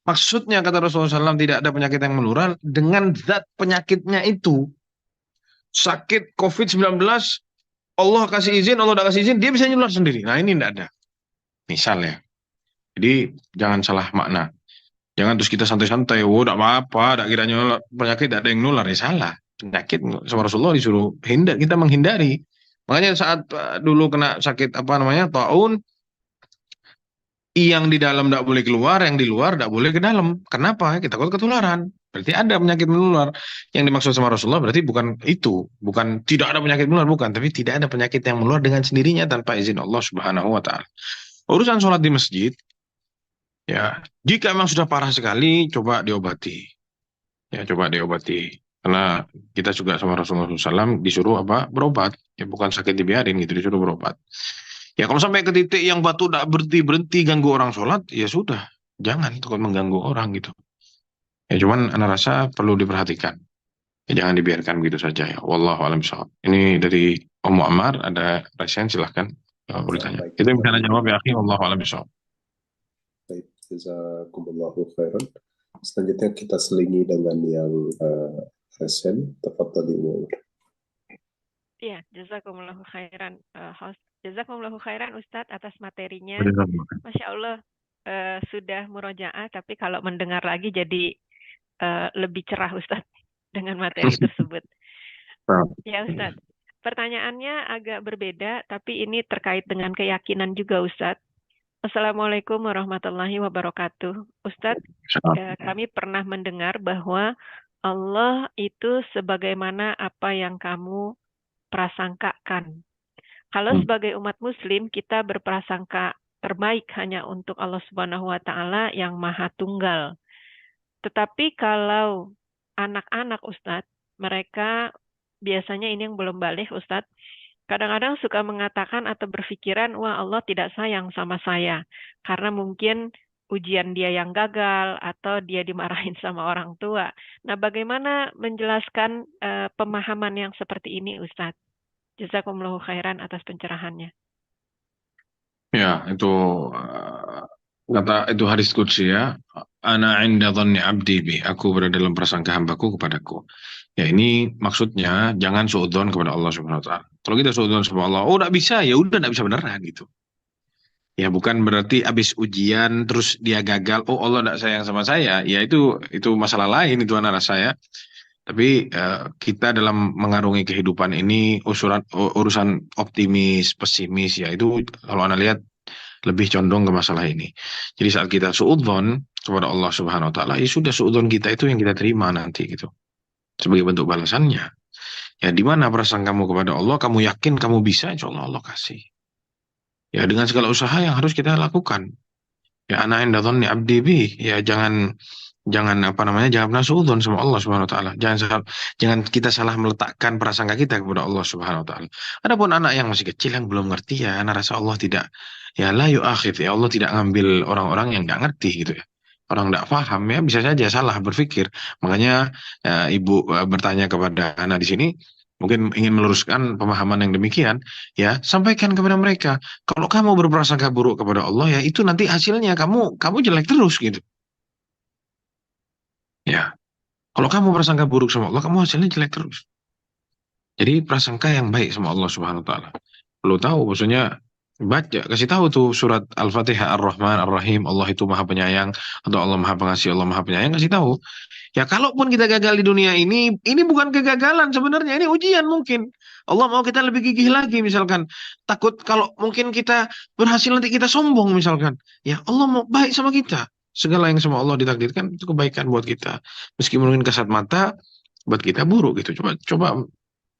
Maksudnya kata Rasulullah SAW, tidak ada penyakit yang menular dengan zat penyakitnya itu. Sakit COVID-19, Allah kasih izin, Allah tidak kasih izin, dia bisa nular sendiri. Nah ini tidak ada. Misalnya. Jadi jangan salah makna. Jangan terus kita santai-santai, oh tidak apa-apa, tidak kiranya penyakit tidak ada yang nular. Ya salah. Penyakit sama Rasulullah disuruh kita menghindari. Makanya saat dulu kena sakit taun, yang di dalam tidak boleh keluar, yang di luar tidak boleh ke dalam. Kenapa? Kita takut ketularan. Berarti ada penyakit menular. Yang dimaksud sama Rasulullah berarti bukan itu, bukan tidak ada penyakit menular, bukan, tapi tidak ada penyakit yang menular dengan sendirinya tanpa izin Allah Subhanahu wa taala. Urusan sholat di masjid, ya, jika memang sudah parah sekali, coba diobati. Ya, coba diobati. Karena kita juga sama Rasulullah SAW disuruh berobat. Ya, bukan sakit dibiarin gitu, disuruh berobat. Ya, kalau sampai ke titik yang batu tidak berhenti-berhenti ganggu orang sholat, ya sudah. Jangan takut mengganggu orang gitu. Ya, cuman anak rasa perlu diperhatikan. Ya, jangan dibiarkan begitu saja ya. Wallahu a'lam bishawab. Ini dari Om Muammar, ada Rasian, silahkan bertanya. Baik. Itu yang bisa jawab ya, akhi. Wallahu a'lam bishawab. Baik, jazakumullahu khairan. Selanjutnya kita selingi dengan yang Resen, tafadhali Umar. Iya, jazakumullahu khairan, host. Jazakumullahu khairan Ustadz atas materinya. Masya Allah, sudah murojaah, tapi kalau mendengar lagi jadi lebih cerah Ustadz dengan materi tersebut. Ya Ustadz, pertanyaannya agak berbeda, tapi ini terkait dengan keyakinan juga Ustadz. Assalamualaikum warahmatullahi wabarakatuh. Ustadz, kami pernah mendengar bahwa Allah itu sebagaimana apa yang kamu prasangkakan. Kalau sebagai umat muslim kita berprasangka terbaik hanya untuk Allah Subhanahu wa taala yang Maha Tunggal. Tetapi kalau anak-anak Ustadz, mereka biasanya ini yang belum balik Ustadz, kadang-kadang suka mengatakan atau berpikiran, wah Allah tidak sayang sama saya karena mungkin ujian dia yang gagal atau dia dimarahin sama orang tua. Nah, bagaimana menjelaskan pemahaman yang seperti ini Ustadz? Jazakumullahu khairan atas pencerahannya. Ya, itu kata itu hadis qudsi ya. Ana 'inda dhanni 'abdi bi. Aku berada dalam prasangka hambaku kepadaku. Ya, ini maksudnya jangan suudzon kepada Allah Subhanahu wa taala. Kalau kita suudzon sama Allah, oh enggak bisa, ya udah enggak bisa beneran gitu. Ya bukan berarti habis ujian terus dia gagal, oh Allah tidak sayang sama saya. Ya itu masalah lain itu anak saya. Tapi kita dalam mengarungi kehidupan ini urusan optimis, pesimis ya itu kalau Anda lihat lebih condong ke masalah ini. Jadi saat kita suudzon kepada Allah Subhanahu wa taala, ya sudah suudzon kita itu yang kita terima nanti gitu. Sebagai bentuk balasannya. Ya di mana perasaan kamu kepada Allah, kamu yakin kamu bisa, insya Allah Allah kasih. Ya dengan segala usaha yang harus kita lakukan. Ya ana inda dhanni abdi bi, ya jangan jangan apa namanya jangan pernah suudzon sama Allah Subhanahu wa taala. Jangan kita salah meletakkan prasangka kita kepada Allah Subhanahu wa taala. Adapun anak yang masih kecil yang belum ngerti ya anak rasa Allah tidak ya la yu'akhid ya Allah tidak ngambil orang-orang yang nggak ngerti gitu ya. Orang nggak paham ya bisa saja salah berpikir. Makanya ibu bertanya kepada anak di sini mungkin ingin meluruskan pemahaman yang demikian ya sampaikan kepada mereka kalau kamu berprasangka buruk kepada Allah ya itu nanti hasilnya kamu jelek terus gitu ya. Kalau kamu prasangka buruk sama Allah, kamu hasilnya jelek terus. Jadi prasangka yang baik sama Allah Subhanahu wa taala. Perlu tahu maksudnya baca kasih tahu tuh surat Al-Fatihah Ar-Rahman Ar-Rahim Allah itu Maha Penyayang atau Allah Maha Pengasih Allah Maha Penyayang kasih tahu. Ya kalaupun kita gagal di dunia ini bukan kegagalan sebenarnya ini ujian mungkin. Allah mau kita lebih gigih lagi misalkan. Takut kalau mungkin kita berhasil nanti kita sombong misalkan. Ya Allah mau baik sama kita. Segala yang sama Allah ditakdirkan itu kebaikan buat kita. Meski mungkin kasat mata buat kita buruk gitu. Coba coba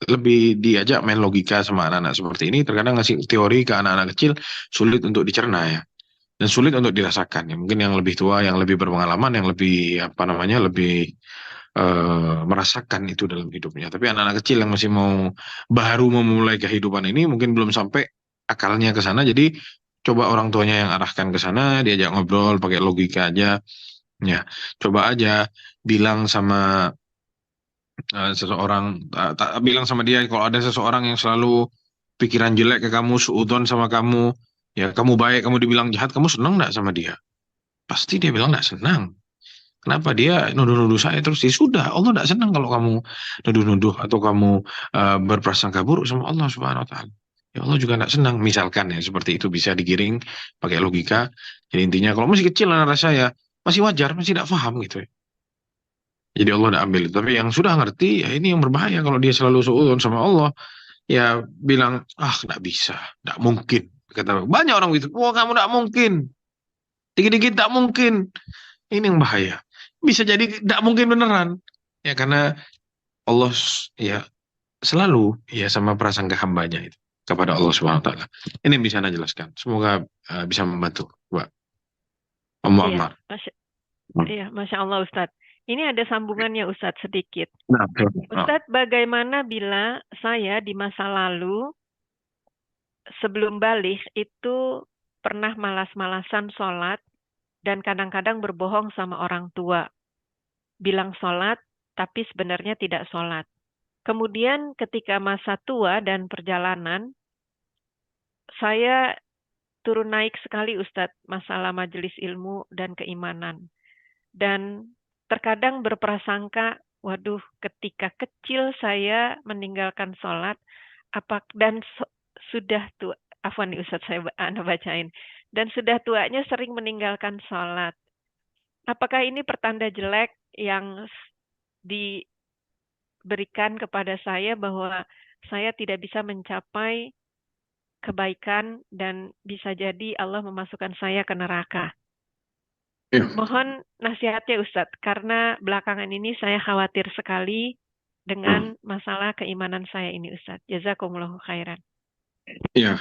lebih diajak main logika sama anak-anak seperti ini. Terkadang ngasih teori ke anak-anak kecil sulit untuk dicerna ya. Dan sulit untuk dirasakan ya. Mungkin yang lebih tua, yang lebih berpengalaman, yang lebih apa namanya lebih merasakan itu dalam hidupnya. Tapi anak-anak kecil yang masih baru memulai kehidupan ini mungkin belum sampai akalnya ke sana. Jadi coba orang tuanya yang arahkan ke sana, diajak ngobrol pakai logika aja. Ya, coba aja bilang sama seseorang, bilang sama dia kalau ada seseorang yang selalu pikiran jelek ke kamu, suudzon sama kamu, ya kamu baik, kamu dibilang jahat, kamu senang nggak sama dia? Pasti dia bilang nggak senang. Kenapa dia nuduh-nuduh saya terus? Ya sudah, Allah nggak senang kalau kamu nuduh-nuduh atau kamu berprasangka buruk sama Allah Subhanahu Wa Taala. Ya Allah juga nggak senang. Misalkan ya seperti itu bisa digiring pakai logika. Jadi intinya kalau masih kecil anak saya masih wajar, masih tidak paham gitu ya. Jadi Allah udah ambil. Tapi yang sudah ngerti ya ini yang berbahaya kalau dia selalu suudzon sama Allah. Ya bilang nggak bisa, nggak mungkin. Kata banyak orang gitu. Wah kamu nggak mungkin. Dikit-dikit nggak mungkin. Ini yang bahaya. Bisa jadi tidak mungkin beneran. Ya karena Allah ya selalu ya sama prasangka hambanya itu kepada Allah Subhanahu wa taala. Ini yang bisa Anda jelaskan. Semoga bisa membantu, Mbak. Om Iya, Ammar. Masya Allah Ustadz. Ini ada sambungannya Ustadz sedikit. Nah, Ustadz, bagaimana bila saya di masa lalu sebelum balik itu pernah malas-malasan sholat dan kadang-kadang berbohong sama orang tua. Bilang sholat, tapi sebenarnya tidak sholat. Kemudian ketika masa tua dan perjalanan, saya turun naik sekali Ustadz masalah majelis ilmu dan keimanan. Dan terkadang berprasangka, waduh ketika kecil saya meninggalkan sholat, dan sudah tua, afwan nih Ustadz saya bacain, dan sudah tuanya sering meninggalkan sholat. Apakah ini pertanda jelek yang diberikan kepada saya bahwa saya tidak bisa mencapai kebaikan dan bisa jadi Allah memasukkan saya ke neraka? Ya. Mohon nasihatnya Ustadz, karena belakangan ini saya khawatir sekali dengan masalah keimanan saya ini Ustadz. Jazakumullahu khairan. Ya,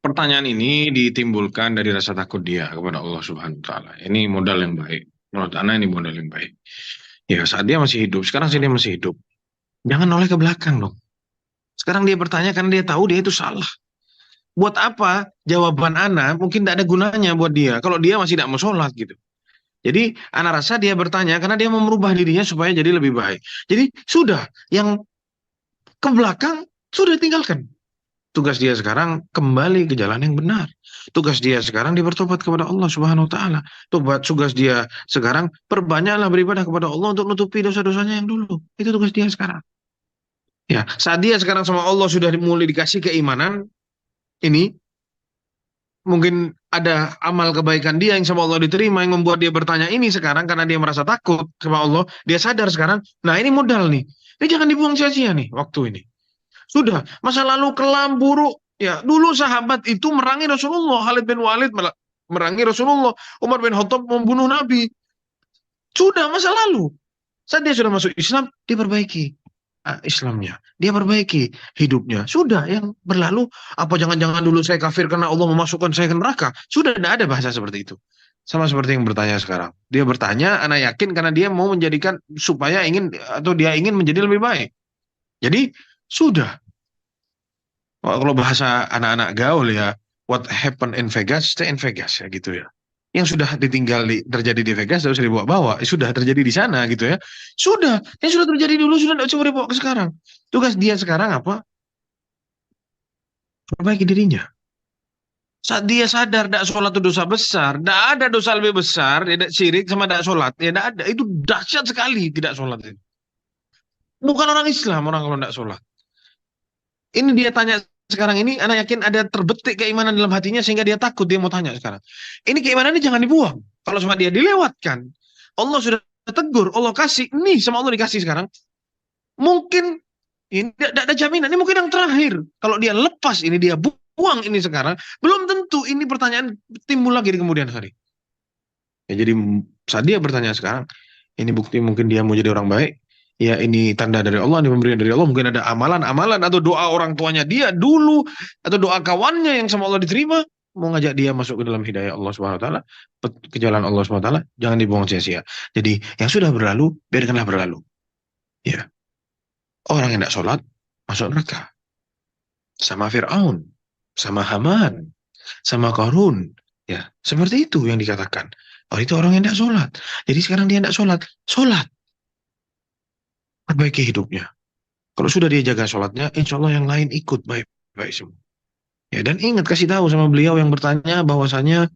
pertanyaan ini ditimbulkan dari rasa takut dia kepada Allah Subhanahu wa taala. Ini modal yang baik. Menurut Ana ini modal yang baik. Ya, saat dia masih hidup, sekarang sih dia masih hidup. Jangan noleh ke belakang dong. Sekarang dia bertanya karena dia tahu dia itu salah. Buat apa jawaban Ana mungkin tidak ada gunanya buat dia kalau dia masih tidak mau sholat gitu. Jadi Ana rasa dia bertanya karena dia mau merubah dirinya supaya jadi lebih baik. Jadi sudah yang ke belakang sudah tinggalkan. Tugas dia sekarang kembali ke jalan yang benar. Tugas dia sekarang dia bertobat kepada Allah Subhanahu wa taala. Tugas dia sekarang perbanyaklah beribadah kepada Allah untuk menutupi dosa-dosanya yang dulu. Itu tugas dia sekarang. Ya, saat dia sekarang sama Allah sudah mulai dikasih keimanan ini, mungkin ada amal kebaikan dia yang sama Allah diterima, yang membuat dia bertanya ini sekarang karena dia merasa takut sama Allah. Dia sadar sekarang, nah ini modal nih. Ini jangan dibuang sia-sia nih waktu ini. Sudah, masa lalu kelam buruk. Ya, dulu sahabat itu merangi Rasulullah. Khalid bin Walid merangi Rasulullah. Umar bin Khattab membunuh Nabi. Sudah, masa lalu. Saat dia sudah masuk Islam, dia perbaiki Islamnya. Dia perbaiki hidupnya. Sudah, yang berlalu, apa jangan-jangan dulu saya kafir karena Allah memasukkan saya ke neraka? Sudah, tidak ada bahasa seperti itu. Sama seperti yang bertanya sekarang. Dia bertanya, anak yakin karena dia mau menjadikan, supaya ingin, atau dia ingin menjadi lebih baik. Jadi, sudah. Kalau bahasa anak-anak gaul ya, what happened in Vegas, stay in Vegas ya gitu ya. Yang sudah terjadi di Vegas harus dibawa-bawa, sudah terjadi di sana gitu ya. Sudah, yang sudah terjadi dulu sudah tidak coba dibawa ke sekarang. Tugas dia sekarang apa? Perbaiki dirinya. Saat dia sadar tidak sholat itu dosa besar, tidak ada dosa lebih besar, tidak syirik sama tidak sholat, ya tidak ada. Itu dahsyat sekali tidak sholat itu. Bukan orang Islam orang kalau tidak sholat. Ini dia tanya sekarang ini, anak yakin ada terbetik keimanan dalam hatinya sehingga dia takut, dia mau tanya sekarang. Ini keimanan ini jangan dibuang. Kalau sama dia dilewatkan, Allah sudah tegur, Allah kasih, nih sama Allah dikasih sekarang. Mungkin ini tidak ada jaminan, ini mungkin yang terakhir. Kalau dia lepas ini, dia buang ini sekarang, belum tentu ini pertanyaan timbul lagi di kemudian hari. Ya, jadi saat dia bertanya sekarang, ini bukti mungkin dia mau jadi orang baik. Ya ini tanda dari Allah, ini pemberian dari Allah. Mungkin ada amalan-amalan atau doa orang tuanya dia dulu, atau doa kawannya yang sama Allah diterima, mau ngajak dia masuk ke dalam hidayah Allah Subhanahu Wa Taala, ke jalan Allah Subhanahu Wa Taala, jangan dibuang sia-sia. Jadi yang sudah berlalu, biarkanlah berlalu. Ya, orang yang tidak sholat masuk neraka, sama Fir'aun, sama Haman, sama Qarun. Ya, seperti itu yang dikatakan. Oh, itu orang yang tidak sholat. Jadi sekarang dia tidak sholat, sholat. Perbaiki hidupnya. Kalau sudah dia jaga sholatnya, insya Allah yang lain ikut baik-baik semua. Ya, dan ingat kasih tahu sama beliau yang bertanya bahwasanya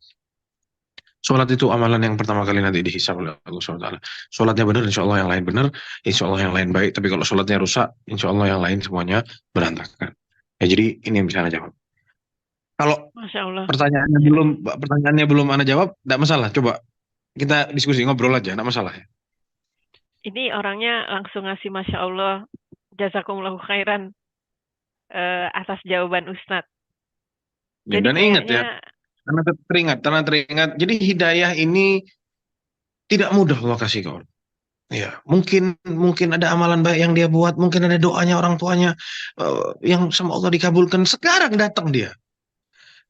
sholat itu amalan yang pertama kali nanti dihisab oleh Allah SWT. Sholatnya benar, insya Allah yang lain benar, insya Allah yang lain baik. Tapi kalau sholatnya rusak, insya Allah yang lain semuanya berantakan. Ya, jadi ini yang bisa Anda jawab. Kalau Masya Allah. pertanyaannya belum Anda jawab, tidak masalah. Coba kita diskusi, ngobrol aja, tidak masalah. Ini orangnya langsung ngasih Masya Allah, jazakumullahu khairan atas jawaban Ustadz. Ya, Jadi dan ingat ya, kayaknya karena teringat. Jadi hidayah ini tidak mudah Allah kasih ke orang. Ya, mungkin ada amalan baik yang dia buat, mungkin ada doanya orang tuanya yang sama Allah dikabulkan. Sekarang datang dia,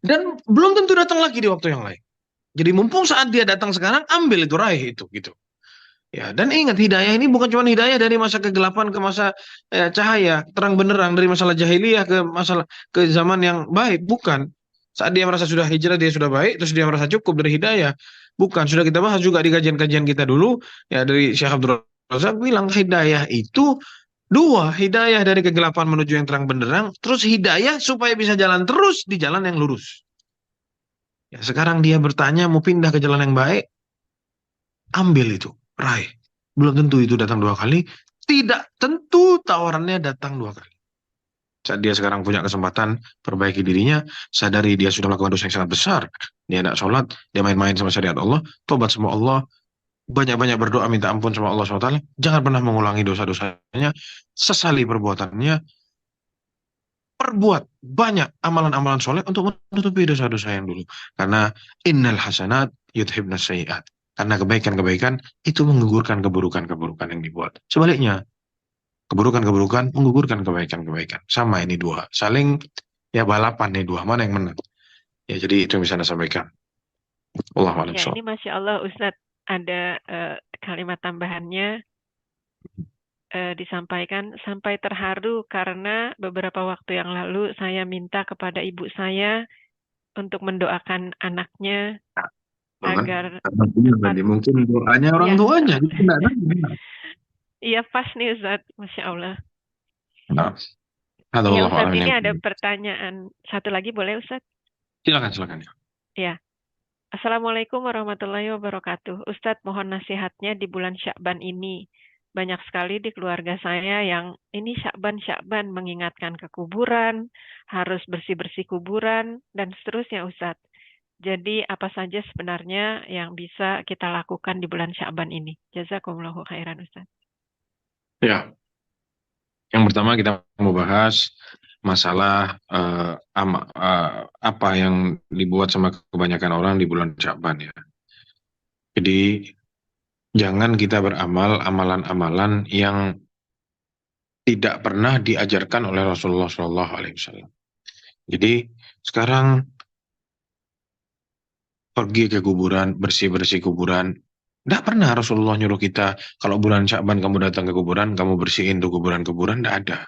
dan belum tentu datang lagi di waktu yang lain. Jadi mumpung saat dia datang sekarang, ambil itu, raih itu, gitu. Ya, dan ingat hidayah ini bukan cuma hidayah dari masa kegelapan ke masa cahaya, terang benderang, dari masalah jahiliyah ke zaman yang baik, bukan. Saat dia merasa sudah hijrah, dia sudah baik, terus dia merasa cukup dari hidayah. Bukan, sudah kita bahas juga di kajian-kajian kita dulu, ya dari Syekh Abdul Razak bilang hidayah itu dua, hidayah dari kegelapan menuju yang terang benderang, terus hidayah supaya bisa jalan terus di jalan yang lurus. Ya, sekarang dia bertanya mau pindah ke jalan yang baik, ambil itu, raih. Belum tentu itu datang dua kali, tidak tentu tawarannya datang dua kali. Saat dia sekarang punya kesempatan perbaiki dirinya, sadari dia sudah melakukan dosa yang sangat besar, dia tidak sholat, dia main-main sama syariat Allah, tobat sama Allah, banyak-banyak berdoa minta ampun sama Allah SWT, jangan pernah mengulangi dosa-dosanya, sesali perbuatannya, perbuat banyak amalan-amalan soleh untuk menutupi dosa-dosa yang dulu. Karena innal hasanat yudhibnas sayiat. Karena kebaikan-kebaikan itu menggugurkan keburukan-keburukan yang dibuat. Sebaliknya, keburukan-keburukan menggugurkan kebaikan-kebaikan. Sama ini dua. Saling ya balapan nih dua. Mana yang menang? Ya, jadi itu yang bisa Anda sampaikan. Allahu a'lam ya bishawab. ini Masya Allah Ustadz ada kalimat tambahannya disampaikan, sampai terharu karena beberapa waktu yang lalu saya minta kepada ibu saya untuk mendoakan anaknya agar cepat. Mungkin doanya orang Ya, tuanya. iya pas nih Ustadz, Masya Allah. Nah, Ya Ustadz, ini ada pertanyaan satu lagi boleh Ustadz? Silakan. Ya. Assalamualaikum warahmatullahi wabarakatuh. Ustadz, mohon nasihatnya di bulan Sya'ban ini. Banyak sekali di keluarga saya yang ini Sya'ban mengingatkan ke kuburan, harus bersih-bersih kuburan, dan seterusnya Ustadz. Jadi apa saja sebenarnya yang bisa kita lakukan di bulan Sya'ban ini? Jazakumullahu khairan Ustaz. Ya, yang pertama kita mau bahas masalah apa yang dibuat sama kebanyakan orang di bulan Sya'ban ya. Jadi jangan kita beramal amalan-amalan yang tidak pernah diajarkan oleh Rasulullah Shallallahu Alaihi Wasallam. Jadi sekarang pergi ke kuburan, bersih-bersih kuburan. Tidak pernah Rasulullah nyuruh kita, kalau bulan Sya'ban kamu datang ke kuburan, kamu bersihin tuh kuburan-kuburan, tidak ada.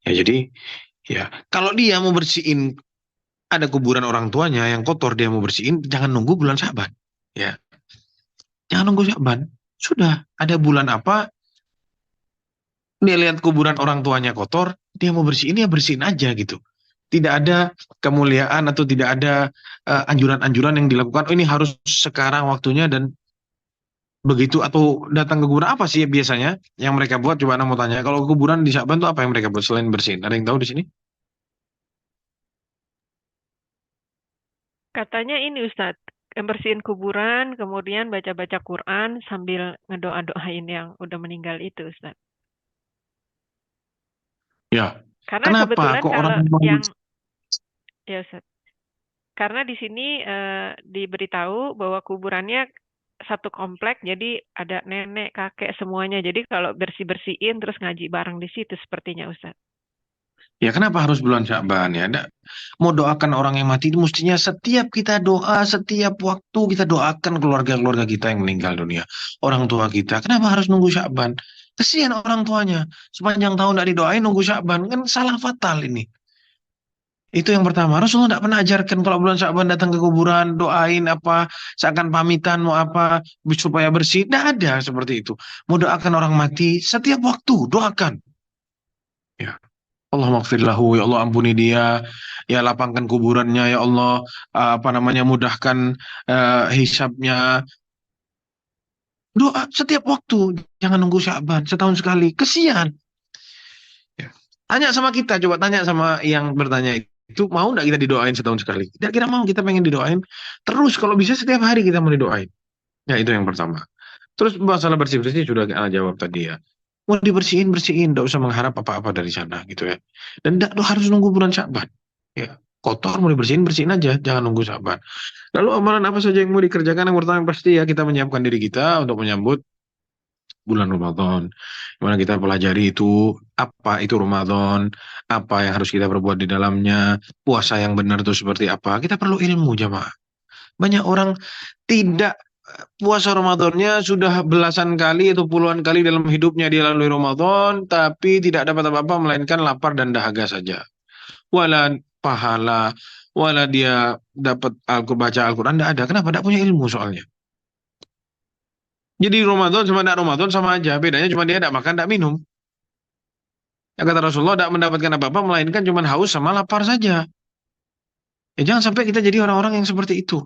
Ya jadi, ya kalau dia mau bersihin, ada kuburan orang tuanya yang kotor, dia mau bersihin, jangan nunggu bulan Sya'ban. Ya, jangan nunggu Sya'ban. Sudah, ada bulan apa, dia lihat kuburan orang tuanya kotor, dia mau bersihin, ya bersihin aja gitu. Tidak ada kemuliaan atau tidak ada anjuran-anjuran yang dilakukan, oh ini harus sekarang waktunya dan begitu, atau datang ke kuburan apa sih biasanya yang mereka buat? Coba Anda mau tanya. Kalau ke kuburan di Sya'ban tuh apa yang mereka buat selain bersihin? Ada yang tahu di sini? Katanya ini Ustaz, bersihin kuburan, kemudian baca-baca Quran sambil ngedoa-doain yang udah meninggal itu Ustaz. Ya. Karena Kenapa kebetulan kok orang kalau yang ya Ustaz, karena di sini diberitahu bahwa kuburannya satu komplek, jadi ada nenek, kakek semuanya. Jadi kalau bersih-bersihin terus ngaji bareng di situ sepertinya Ustaz. Ya kenapa harus bulan Sya'ban ya? Mau doakan orang yang mati itu mestinya setiap kita doa, setiap waktu kita doakan keluarga-keluarga kita yang meninggal dunia. Orang tua kita. Kenapa harus nunggu Sya'ban? Kesian orang tuanya. Sepanjang tahun tidak didoain nunggu Sya'ban. Kan salah fatal ini. Itu yang pertama. Rasulullah tidak pernah ajarkan kalau bulan Sya'ban datang ke kuburan, doain apa, seakan pamitan mau apa, supaya bersih. Tidak ada seperti itu. Mau doakan orang mati, setiap waktu doakan. Ya. Allah maghfir lahu, ya Allah ampuni dia, ya lapangkan kuburannya, ya Allah, apa namanya, mudahkan hisabnya. Doa setiap waktu, jangan nunggu Sya'ban, setahun sekali. Kesian. Ya. Tanya sama kita, coba tanya sama yang bertanya itu, mau nggak kita didoain setahun sekali? Kira-kira mau, kita pengen didoain. Terus kalau bisa setiap hari kita mau didoain. Ya itu yang pertama. Terus masalah bersih-bersih sudah kita jawab tadi ya. Mau dibersihin, bersihin. Nggak usah mengharap apa-apa dari sana gitu ya. Dan nggak harus nunggu bulan Sya'ban. Ya. Kotor mau dibersihin, bersihin aja. Jangan nunggu Sya'ban. Lalu amalan apa saja yang mau dikerjakan? Yang pertama pasti ya kita menyiapkan diri kita untuk menyambut bulan Ramadan. Dimana kita pelajari itu apa itu Ramadan, apa yang harus kita perbuat di dalamnya, puasa yang benar itu seperti apa. Kita perlu ilmu jamaah. Banyak orang tidak puasa Ramadannya sudah belasan kali atau puluhan kali dalam hidupnya dia lalui Ramadan, tapi tidak dapat apa-apa melainkan lapar dan dahaga saja. Wala pahala, wala dia dapat baca Al-Quran, tidak ada. Kenapa? Tidak punya ilmu soalnya. Jadi Ramadan sama tidak Ramadan sama aja. Bedanya cuma dia tidak makan, tidak minum. Ya kata Rasulullah, tidak mendapatkan apa-apa melainkan cuma haus sama lapar saja. Ya jangan sampai kita jadi orang-orang yang seperti itu.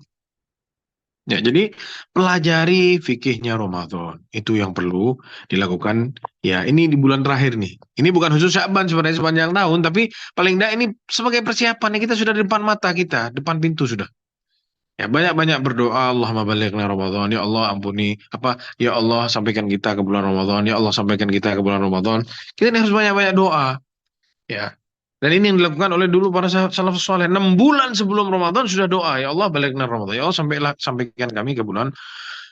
Ya, jadi pelajari fikihnya Ramadan. Itu yang perlu dilakukan. Ya, ini di bulan terakhir nih. Ini bukan khusus Sya'ban sebenarnya sepanjang tahun, tapi paling tidak ini sebagai persiapan. Kita sudah di depan mata kita, depan pintu sudah. Ya, banyak-banyak berdoa, Allahumma balighna Ramadan. Ya Allah, ampuni apa? Ya Allah, sampaikan kita ke bulan Ramadan. Ya Allah, sampaikan kita ke bulan Ramadan. Kita ini harus banyak-banyak doa. Ya. Dan ini yang dilakukan oleh dulu para salafus saleh. 6 bulan sebelum Ramadan sudah doa. Ya Allah, balighna Ramadan. Ya Allah, sampaikan kami ke bulan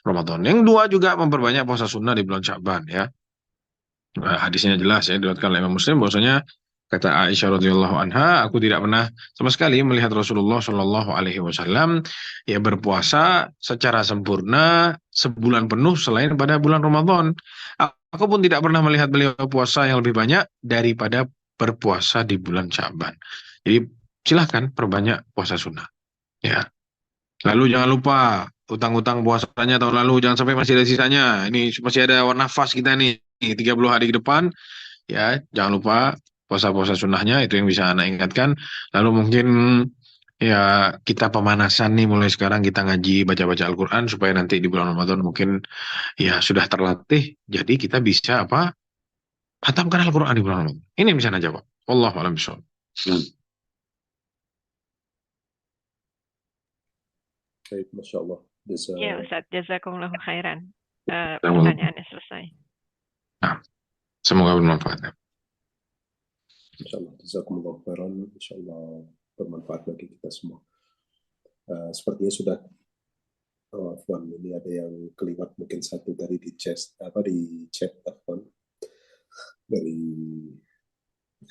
Ramadan. Yang dua juga memperbanyak puasa sunnah di bulan Sya'ban ya. Nah, hadisnya jelas ya, diriwayatkan oleh Imam Muslim bahwasanya kata Aisyah radhiyallahu anha, aku tidak pernah sama sekali melihat Rasulullah Shallallahu alaihi wasallam ya berpuasa secara sempurna sebulan penuh selain pada bulan Ramadan. Aku pun tidak pernah melihat beliau puasa yang lebih banyak daripada berpuasa di bulan Sya'ban. Jadi silahkan perbanyak puasa sunnah ya. Lalu jangan lupa utang-utang puasanya tahun lalu jangan sampai masih ada sisanya. Ini masih ada nafas kita nih 30 hari ke depan ya. Jangan lupa puasa-puasa sunnahnya itu yang bisa anak ingatkan. Lalu mungkin ya kita pemanasan nih mulai sekarang kita ngaji baca-baca Al-Qur'an supaya nanti di bulan Ramadan mungkin ya sudah terlatih jadi kita bisa apa? Hatamkan Al-Qur'an di bulan Ramadan. Ini yang bisa anak jawab. Wallahu a'lam bishawab. Baik, Masya Allah. Ya Ustadz, jazakumullahu khairan. Nah, Pertanyaannya selesai. semoga bermanfaat. Insya Allah, jazakumullah khairan. Insya Allah bermanfaat bagi kita semua. Sepertinya sudah, Afwan, ini ada yang keliwat mungkin satu tadi di chat, Afwan, dari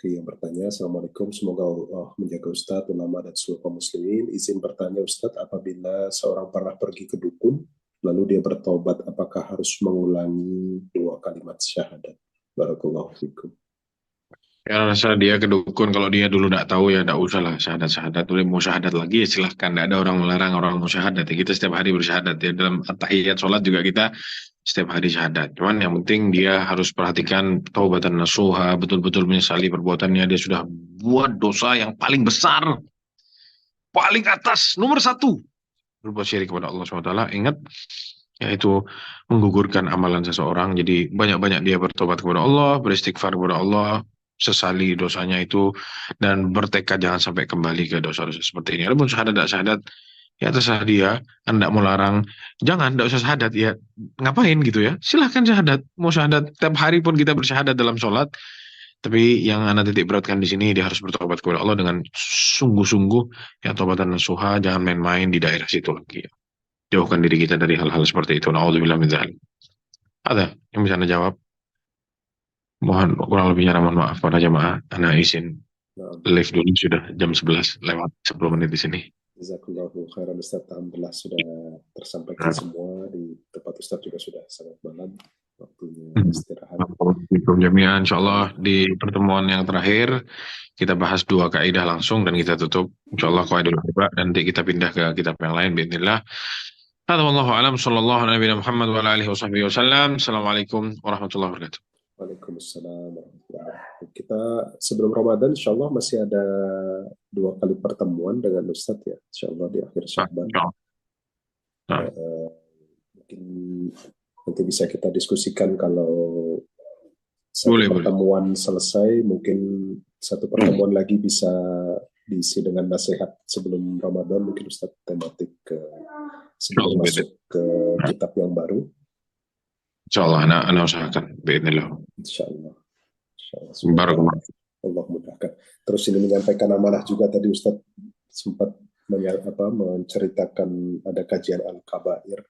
yang bertanya, Assalamualaikum, semoga Allah menjaga Ustadz, ulama dan seluruh kaum muslimin. Izin bertanya Ustadz, apabila seorang pernah pergi ke dukun, lalu dia bertobat, apakah harus mengulangi 2 kalimat syahadat? Barakallahu fikum. Ya rasa dia ke dukun, kalau dia dulu tidak tahu ya tidak usah lah syahadat-syahadat. Boleh mau syahadat lagi ya silahkan, tidak ada orang melarang orang mau syahadat ya. Kita setiap hari bersyahadat ya, dalam tahiyat sholat juga kita setiap hari syahadat. Cuman yang penting dia harus perhatikan taubatan nasuha, betul-betul menyesali perbuatannya. Dia sudah buat dosa yang paling besar, paling atas, nomor 1, berbuat syirik kepada Allah SWT. Ingat, yaitu menggugurkan amalan seseorang. Jadi banyak-banyak dia bertobat kepada Allah, beristighfar kepada Allah, sesali dosanya itu, dan bertekad jangan sampai kembali ke dosa-dosa seperti ini. Adapun syahadat tidak syahadat, ya terserah dia. Anda mau larang, jangan, tidak usah syahadat. Ya ngapain gitu ya? Silahkan syahadat. Mau syahadat tiap hari pun kita bersyahadat dalam sholat. Tapi yang Anda titik beratkan di sini, dia harus bertobat kepada Allah dengan sungguh-sungguh. Ya taubatan nasuha, jangan main-main di daerah situ lagi. Jauhkan diri kita dari hal-hal seperti itu. Na'udzubillah min dzalik. Ada yang bisa Anda jawab? Mohon kurang lebihnya mohon maaf para jamaah. Anda izin live dulu, sudah jam 11 lewat 10 menit di sini. Jazakallahu khairan Ustaz. Alhamdulillah sudah tersampaikan semua. Di tempat Ustaz juga sudah sangat malam. Waktunya istirahat. Jami'an, insyaallah di pertemuan yang terakhir kita bahas 2 kaidah langsung dan kita tutup insyaallah qaidul arba, dan nanti kita pindah ke kitab yang lain باذنillah. Hadza wallahu alam, sallallahu alaihi Muhammad wa ala alihi wasallam. Assalamualaikum warahmatullahi wabarakatuh. Waalaikumsalam warahmatullahi wabarakatuh. Kita sebelum Ramadan insya Allah masih ada 2 kali pertemuan dengan Ustadz ya, insya Allah di akhir Sya'ban. Mungkin nanti bisa kita diskusikan kalau satu pertemuan selesai, mungkin satu pertemuan lagi bisa diisi dengan nasihat sebelum Ramadan, mungkin Ustadz tematik sebelum masuk ke kitab yang baru. InsyaAllah, ana usahakan. Bismillah. InsyaAllah. Barakallah. Allah mudahkan. Terus ini menyampaikan amanah juga tadi Ustadz sempat menceritakan ada kajian Al-Kabair.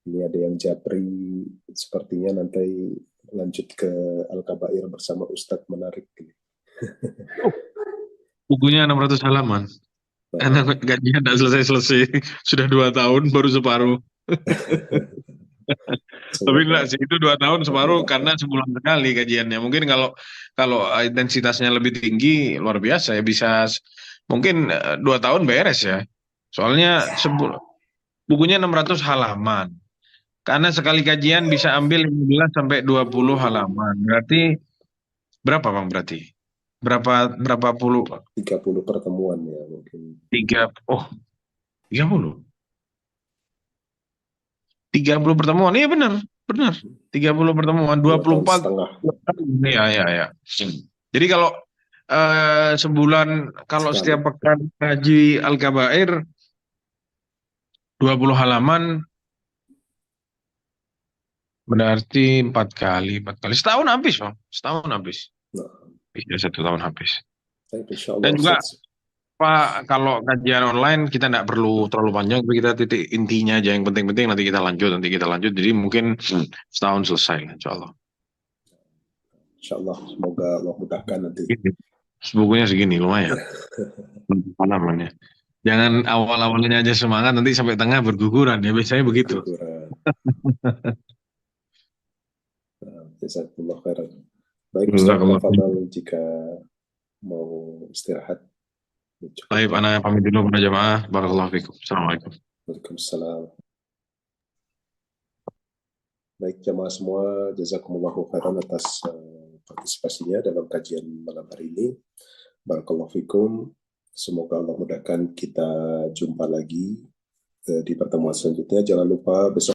Ini ada yang japri, sepertinya nanti lanjut ke Al-Kabair bersama Ustadz, menarik. Bukunya 600 halaman. Karena gajinya tidak selesai-selesai. Sudah 2 tahun, baru separuh. Tapi enggak sih, itu 2 tahun separuh karena sebulan sekali kajiannya. Mungkin kalau intensitasnya lebih tinggi, luar biasa ya, bisa mungkin 2 tahun beres ya. Soalnya bukunya 600 halaman. Karena sekali kajian bisa ambil 15 sampai 20 halaman. Berarti berapa Bang berarti? Berapa puluh? 30 pertemuan ya mungkin. 30 pertemuan, iya benar. 30 pertemuan, 24 ya. Jadi kalau sebulan, kalau setiap pekan ngaji Al-Kabair 20 halaman, berarti 4 kali. Setahun habis Bang, Bisa 1 tahun habis. Dan juga Pak, kalau kajian online kita tidak perlu terlalu panjang, tapi kita titik intinya aja, yang penting-penting nanti kita lanjut. Jadi mungkin setahun selesai, insyaallah. Insyaallah, semoga Allah mudahkan nanti. Bukunya segini, lumayan. Halamannya. Jangan awal-awalnya aja semangat, nanti sampai tengah berguguran ya, biasanya begitu. Jazakallah khairan. Baik, Ustaz, tafadhal jika mau istirahat. Baik, ana pamit dulu para jamaah. Barakallahu fikum. Assalamualaikum. Waalaikumsalam. Baik jamaah semua, jazakumullahu khairan atas partisipasinya dalam kajian malam hari ini. Barakallahu fikum. Semoga Allah mudahkan, kita jumpa lagi di pertemuan selanjutnya. Jangan lupa besok